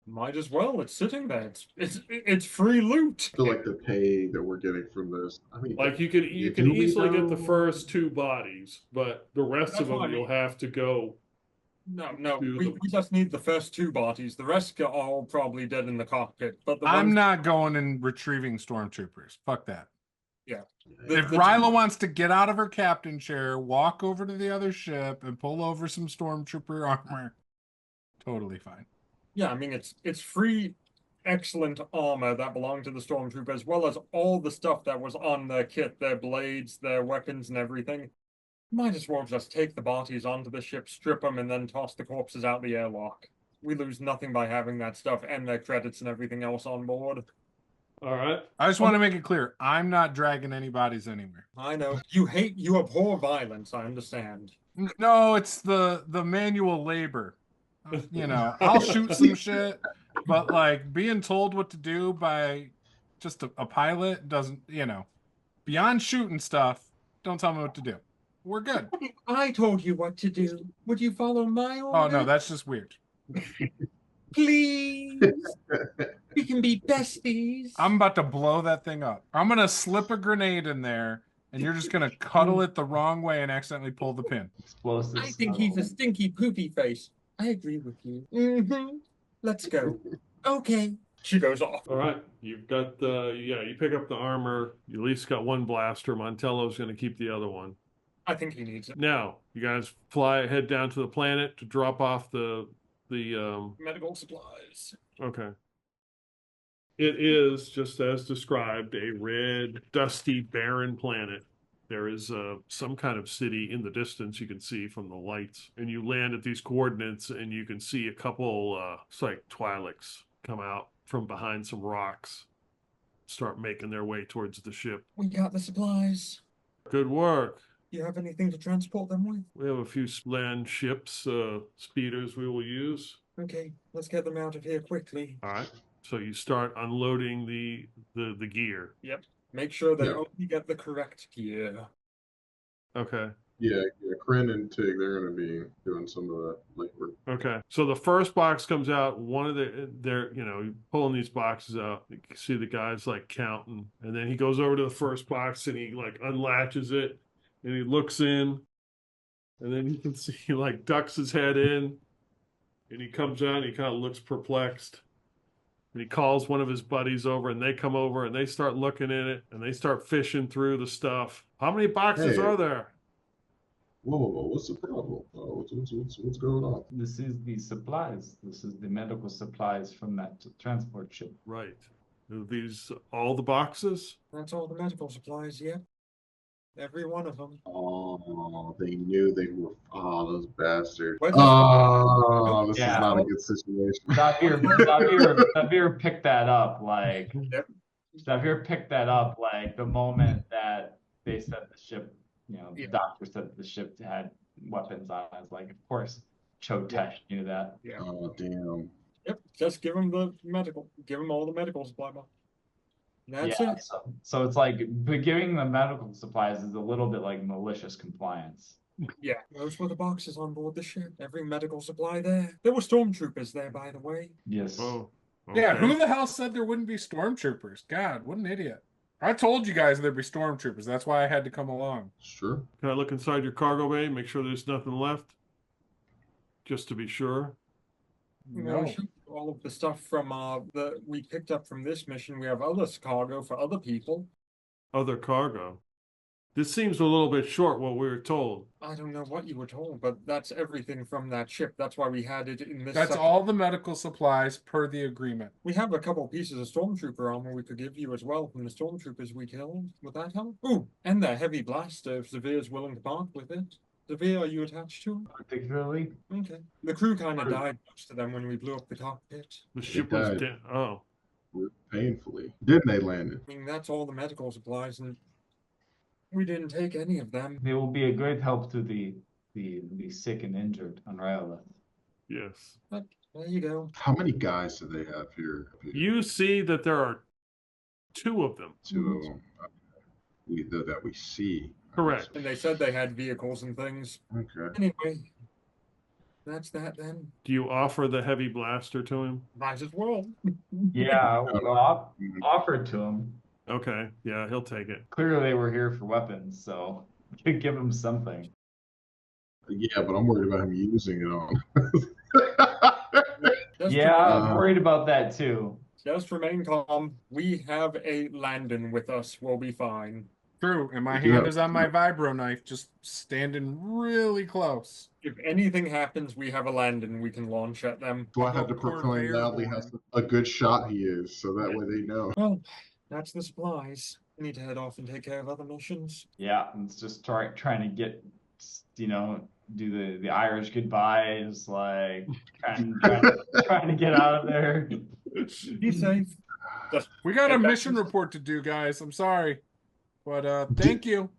Might as well. It's sitting there. It's free loot. I feel like the pay that we're getting from this. I mean, Like you can do we easily get the know- first 2 bodies, but the rest That's of them what I you'll mean. have to go. No, Do we them. just need the first 2 bodies. The rest are all probably dead in the cockpit. But the I'm ones, not going and retrieving stormtroopers. Fuck that. the- If the- Ryla wants to get out of her captain chair, walk over to the other ship, and pull over some stormtrooper armor, totally fine. Yeah, I mean it's free, excellent armor that belonged to the stormtrooper, as well as all the stuff that was on their kit, their blades, their weapons, and everything. Might as well just take the bodies onto the ship, strip them, and then toss the corpses out the airlock. We lose nothing by having that stuff and their credits and everything else on board. All right. I just want to make it clear, I'm not dragging any bodies anywhere. I know you abhor violence. I understand. No, it's the manual labor. You know, I'll shoot some shit, but like being told what to do by just a pilot doesn't, you know, beyond shooting stuff, don't tell me what to do. We're good. I told you what to do. Would you follow my order? Oh no, that's just weird. Please. We can be besties. I'm about to blow that thing up. I'm gonna slip a grenade in there, and you're just gonna cuddle it the wrong way and accidentally pull the pin. Explosives. I think he's a stinky poopy face. I agree with you. Let's go. Okay. She goes off. All right. You've got the you pick up the armor. You at least got 1 blaster. Montello's going to keep the other one. I think he needs it. Now, you guys head down to the planet to drop off the Medical supplies. okay. It is, just as described, a red, dusty, barren planet. There is some kind of city in the distance you can see from the lights. And you land at these coordinates and you can see a couple, it's like Twi'leks come out from behind some rocks, start making their way towards the ship. We got the supplies. Good work. You have anything to transport them with? We have a few land ships, speeders we will use. Okay, let's get them out of here quickly. All right. So you start unloading the gear. Yep. Make sure they Yeah. only get the correct gear. Okay. Yeah, Kren and Tig, they're going to be doing some of that labor. Okay. So the first box comes out. One of they're pulling these boxes out. You can see the guy's like counting, and then he goes over to the first box and he like unlatches it, and he looks in, and then you can see he like ducks his head in, and he comes out and he kind of looks perplexed. And he calls one of his buddies over, and they come over and they start looking at it, and they start fishing through the stuff. How many boxes Hey. are there? Whoa, what's the problem? What's going on? This is the supplies. This is the medical supplies from that transport ship. Right. Are these all the boxes? That's all the medical supplies, yeah. Every one of them. Oh, they knew they were. Oh, those bastards. Where's the- Oh, this Yeah. is not a good situation. Xavier picked that up like Yep. Xavier picked that up like the moment that they said the ship, the Yeah. doctor said that the ship had weapons on it. I was like, of course, Cho'Tesh knew that. Yeah. Oh, damn. Yep. Just give them the medical. Give them all the medical supply. That's Yeah, it. so it's like, but giving the medical supplies is a little bit like malicious compliance. Yeah. Those were the boxes on board the ship. Every medical supply there. There were stormtroopers there, by the way. Yes. Oh. Yeah, okay. who the hell said there wouldn't be stormtroopers? God, what an idiot. I told you guys there'd be stormtroopers. That's why I had to come along. Sure. Can I look inside your cargo bay, make sure there's nothing left? Just to be sure. No. All of the stuff from that we picked up from this mission. We have other cargo for other people. Other cargo. This seems a little bit short what we were told. I don't know what you were told, but that's everything from that ship. That's why we had it in this That's section. all the medical supplies per the agreement. We have a couple pieces of stormtrooper armor we could give you as well from the stormtroopers we killed. Would that help? Ooh, and the heavy blaster if Zavir's willing to part with it. Zavir, are you attached to him? Particularly, Okay. The crew kind of died, most of them, when we blew up the cockpit. The ship was died. dead. Oh, Painfully. Didn't they land it? I mean, that's all the medical supplies, and we didn't take any of them. they will be a great help to the sick and injured on Ryloth. yes. But there you go. How many guys do they have here? You see that there are 2 of them. 2 of them. That we see. Correct. And they said they had vehicles and things. Okay. Anyway, that's that then. Do you offer the heavy blaster to him? Might as well. Yeah, well, offered to him. Okay. Yeah, he'll take it. Clearly, they were here for weapons, so we could give him something. Yeah, but I'm worried about him using it on. Just Yeah, Uh, I'm worried about that too. Just remain calm. We have a Landon with us. We'll be fine. True, and my Yeah. hand is on my vibro knife, just standing really close. If anything happens, we have a Landon we can launch at them. So I have to Poor proclaim loudly how airborne. a good shot he is, so that way they know. Well, that's the supplies. We need to head off and take care of other missions. Yeah, it's just trying to get, do the Irish goodbyes, like trying to get out of there. Be safe. We got a Get back mission to- report to do, guys. I'm sorry. But thank you.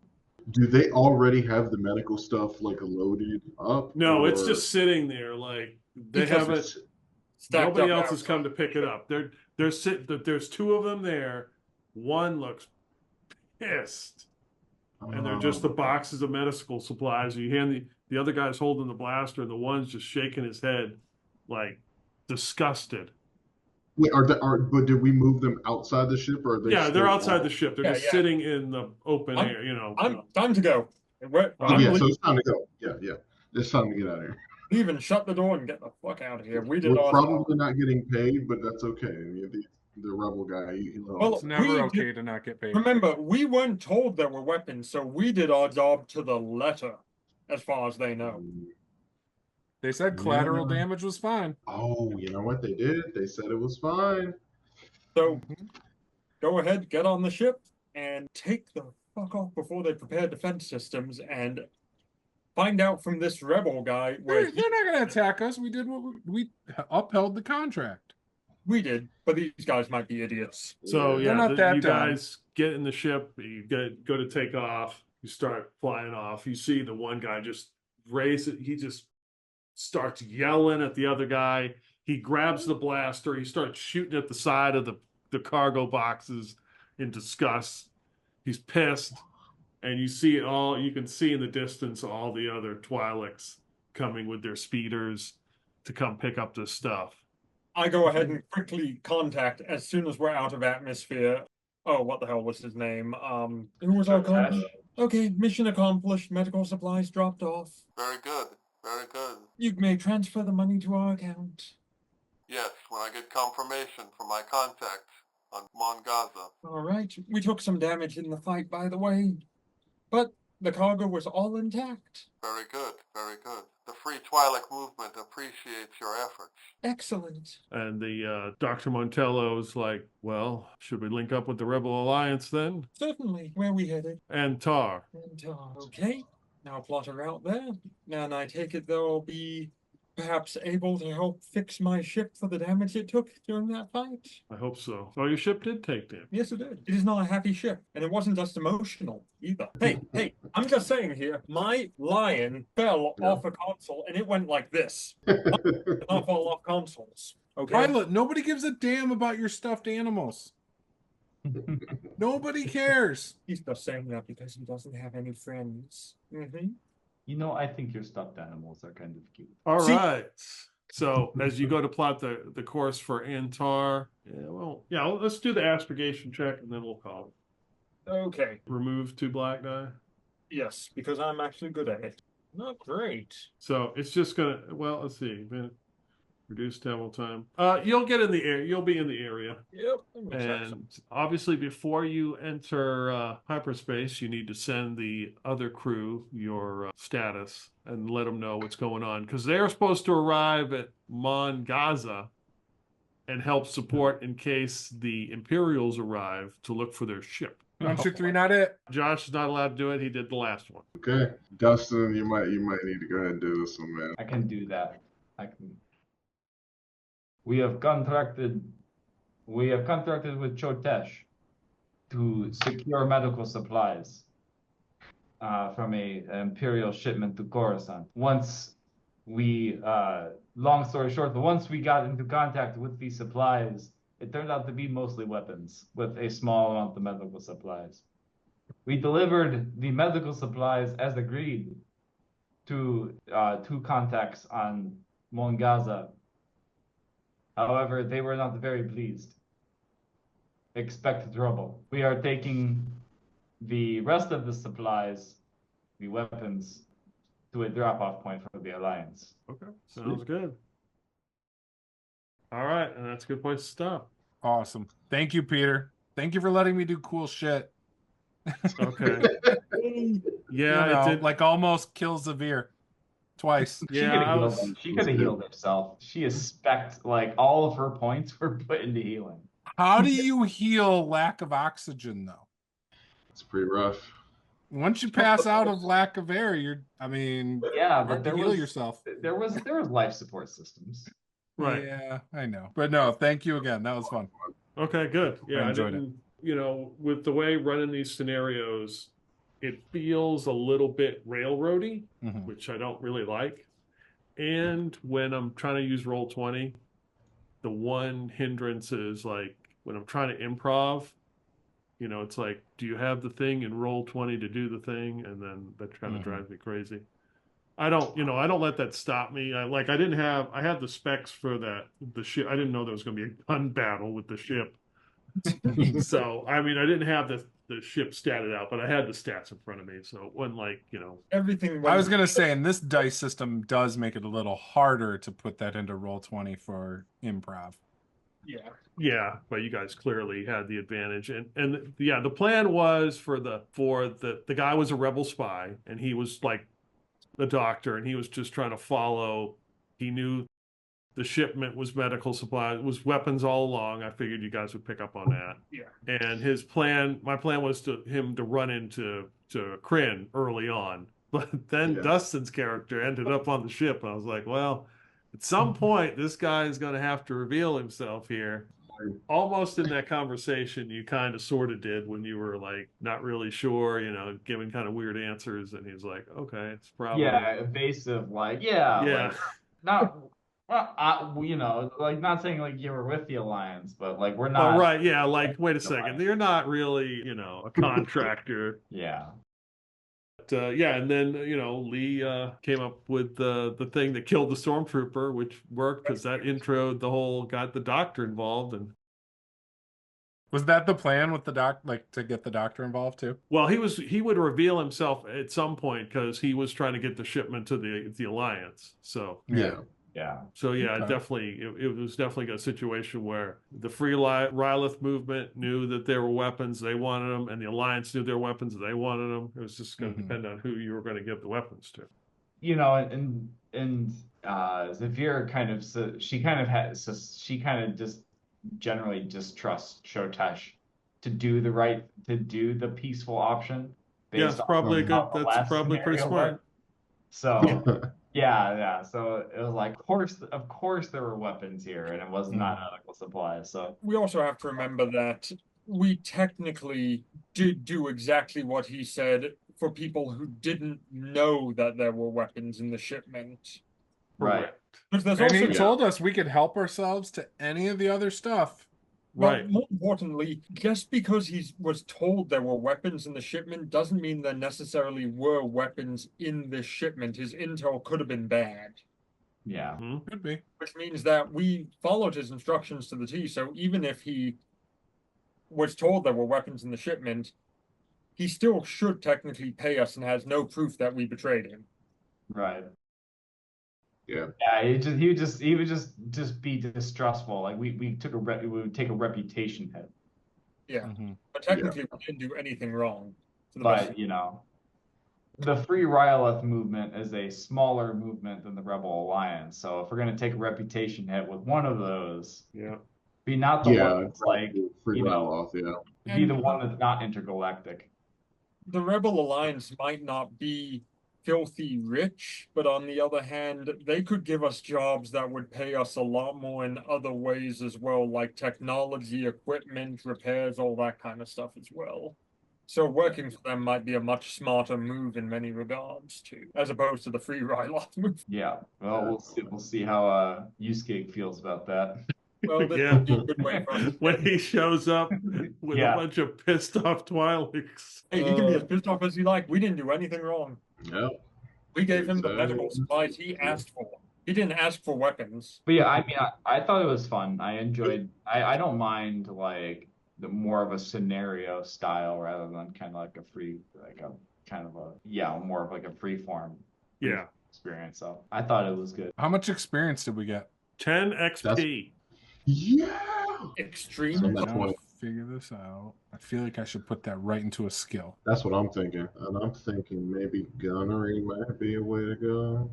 Do they already have the medical stuff like loaded up? No, it's or- just sitting there. Like they Because haven't. it's- Stacked Nobody up else has come to pick it up. There's 2 of them there. One looks pissed, and they're just the Oh. boxes of medical supplies. You hand the other guy's holding the blaster, and the one's just shaking his head, like disgusted. Wait, but did we move them outside the ship, or are they? Yeah, they're still outside on? the ship. They're Yeah, just yeah. sitting in the open I'm- air. You know. Time to go. We're, Oh, I'm yeah, so it's time to go. Yeah. It's time to get out of here. leaving. Shut the door and get the fuck out of here. We did We're our probably not getting paid, but that's okay. I mean, the rebel guy, he loves Well, It's never we okay did- to not get paid. Remember, we weren't told there were weapons, so we did our job to the letter, as far as they know. They said collateral Yeah. damage was fine. Oh, you know what they did? They said it was fine. So, go ahead, get on the ship, and take the fuck off before they prepare defense systems, and find out from this rebel guy where They're not going to attack us. We did what we upheld the contract. we did, but these guys might be idiots. So They're yeah, not that you dumb. guys get in the ship. You go to take off. You start flying off. You see the one guy just raise it. He just starts yelling at the other guy. He grabs the blaster. He starts shooting at the side of the cargo boxes in disgust. He's pissed, and you see it all. You can see in the distance all the other Twi'leks coming with their speeders to come pick up this stuff. I go ahead and quickly contact as soon as we're out of atmosphere. Oh, what the hell was his name? Who was our contact? Okay, mission accomplished. Medical supplies dropped off. Very good. Very good. You may transfer the money to our account. Yes, when I get confirmation from my contacts on Mon Gaza. All right. We took some damage in the fight, by the way, but the cargo was all intact. Very good. Very good. The Free Twi'lek movement appreciates your efforts. Excellent. And the Dr. Montello's like, well, should we link up with the Rebel Alliance then? Certainly. Where we headed? And Tar. And, okay. Now plot a route there. And I take it they'll be perhaps able to help fix my ship for the damage it took during that fight. I hope so. Oh, your ship did take damage. Yes, it did. It is not a happy ship, and it wasn't just emotional either. Hey, I'm just saying here, my lion fell off a console, and it went like this. Not fall off consoles. Okay. Ryloth, nobody gives a damn about your stuffed animals. Nobody cares. He's just saying that because he doesn't have any friends. Mm-hmm. I think your stuffed animals are kind of cute. All See- right. So as you go to plot the course for Antar, let's do the astrogation check and then we'll call it. Okay. Remove 2 black die. Yes, because I'm actually good at it. Not great. So it's just gonna. Well, let's see. Reduced travel time. You'll get in the air. You'll be in the area. Yep. That makes sense. And obviously, before you enter hyperspace, you need to send the other crew your status and let them know what's going on. Because they're supposed to arrive at Mon Gaza and help support in case the Imperials arrive to look for their ship. 1, 2, 3, not it. Josh is not allowed to do it. He did the last one. Okay, Dustin, you might need to go ahead and do this one, man. I can do that. I can. We have contracted with Cho'Tesh to secure medical supplies from a Imperial shipment to Coruscant. Once we, long story short, once we got into contact with these supplies, it turned out to be mostly weapons with a small amount of medical supplies. We delivered the medical supplies as agreed to 2 contacts on Mon Gaza. However, they were not very pleased. Expect trouble. We are taking the rest of the supplies, the weapons, to a drop-off point for the Alliance. Okay, sounds good. All right, and that's a good place to stop. Awesome. Thank you, Peter. Thank you for letting me do cool shit. Okay. Yeah, You know, it did. like almost kill Zavir twice. Yeah, She could have healed herself. She is spec'd, like all of her points were put into healing. How do you heal lack of oxygen, though? It's pretty rough. Once you pass out of lack of air, yeah, but there heal was yourself. there was life support systems. Right. Yeah, I know. But no, thank you again. That was fun. Okay, good. Yeah, I enjoyed it. You know, with the way running these scenarios, it feels a little bit railroady, Mhm. which I don't really like. And when I'm trying to use Roll20, the one hindrance is like when I'm trying to improv, you know, it's like, do you have the thing in Roll20 to do the thing? And then that kind of drives me crazy. I don't let that stop me. I had the specs for the ship. I didn't know there was going to be a gun battle with the ship. So, I mean, I didn't have the ship statted out, but I had the stats in front of me. So it wasn't like, you know. Everything. I was going to say, and this dice system does make it a little harder to put that into Roll20 for improv. Yeah. Yeah, but you guys clearly had the advantage. And yeah, the plan was for the guy was a rebel spy, and he was like the doctor, and he was just trying to follow. He knew the shipment was medical supplies, was weapons all along. I figured you guys would pick up on that. Yeah. And my plan was him to run into Kren early on. But then Dustin's character ended up on the ship, and I was like, well, at some point this guy is going to have to reveal himself here. Almost in that conversation you kind of sort of did when you were like not really sure, you know, giving kind of weird answers, and he's like, okay, it's probably Evasive, like yeah. Like, not you know, like not saying like you were with the Alliance, but like we're not. Oh, right, yeah, like wait a second, you're not really, you know, a contractor. Yeah. But, yeah, and then you know Lee came up with the thing that killed the stormtrooper, which worked because that introed got the doctor involved. And was that the plan with the to get the doctor involved too? Well, he would reveal himself at some point because he was trying to get the shipment to the Alliance. So Yeah. So yeah, Okay. it was definitely a situation where the Free Ryloth Movement knew that there were weapons, they wanted them, and the Alliance knew there were weapons, they wanted them. It was just going to depend on who you were going to give the weapons to. You know, and Zavir kind of she kind of just generally distrusts Cho'Tesh to do the peaceful option. Yeah, it's probably good. That's probably pretty smart. So. Yeah. So it was like, of course, there were weapons here, and it was not medical supplies. So we also have to remember that we technically did do exactly what he said for people who didn't know that there were weapons in the shipment. Right. Because and he told us we could help ourselves to any of the other stuff. Right. More importantly, just because he was told there were weapons in the shipment doesn't mean there necessarily were weapons in this shipment. His intel could have been bad. Yeah. Could be. Which means that we followed his instructions to the T. So even if he was told there were weapons in the shipment, he still should technically pay us and has no proof that we betrayed him. Right. Yeah. Yeah, he would just be distrustful. Like we would take a reputation hit. Yeah, Mhm. but technically we didn't do anything wrong. To the But you know, the Free Ryloth movement is a smaller movement than the Rebel Alliance. So if we're gonna take a reputation hit with one of those, Yeah. be not the one that's like, free you know, Ryloth, yeah. be the one that's not intergalactic. the Rebel Alliance might not be filthy rich, but on the other hand, they could give us jobs that would pay us a lot more in other ways as well, like technology, equipment, repairs, all that kind of stuff as well. So working for them might be a much smarter move in many regards too, as opposed to the Free Ryloth move. Yeah. Well, we'll see how Yusuke feels about that. Well, this Yeah. would be a good way for us to When get- he shows up with Yeah. a bunch of pissed off Twi'leks. Hey, he can be as pissed off as he like. We didn't do anything wrong. Yeah. We gave him the Exactly. medical supplies he asked for. He didn't ask for weapons. But yeah, I mean, I thought it was fun. I enjoyed. I don't mind like the more of a scenario style rather than kind of like a free, like a kind of a more of like a free form Yeah. experience. So I thought it was good. How much experience did we get? 10 XP. Yeah. Extreme. So that's Now what- to figure this out. I feel like I should put that right into a skill. That's what I'm thinking. And I'm thinking maybe gunnery might be a way to go.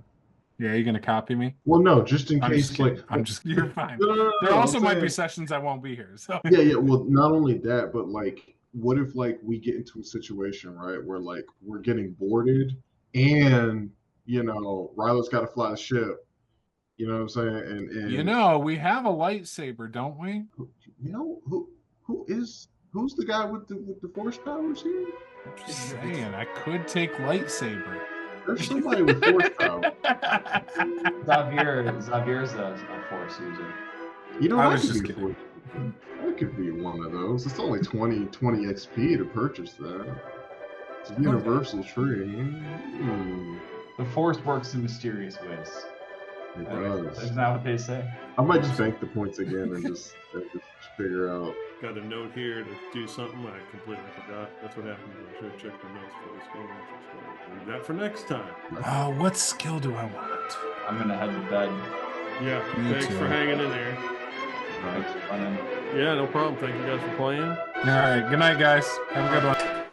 Yeah, you gonna copy me? Well, no, just in I'm case, just kidding. like, I'm just. You're fine. No, There also I'm might be saying- sessions I won't be here. So Yeah. Well, not only that, but like, what if like we get into a situation, right, where like we're getting boarded, and you know, Rylo's got to fly the ship. You know what I'm saying? And you know, we have a lightsaber, don't we? you know who's the guy with the force powers here? I'm just saying, I could take lightsaber. There's somebody with force powers. Xavier's a force user. You know, I that was could just be kidding. that could be one of those. It's only 20 XP to purchase that. It's a universal tree. The force works in mysterious ways. It does. Isn't that what they say? I might just bank the points again and just figure out. Got a note here to do something I completely forgot. That's what happens. I should have checked the notes for this game. Leave that for next time. What skill do I want? I'm gonna head to bed. Yeah, Me thanks too. for hanging in there. Thanks for running. Yeah, no problem. Thank you guys for playing. All right. Good night, guys. Have a good one.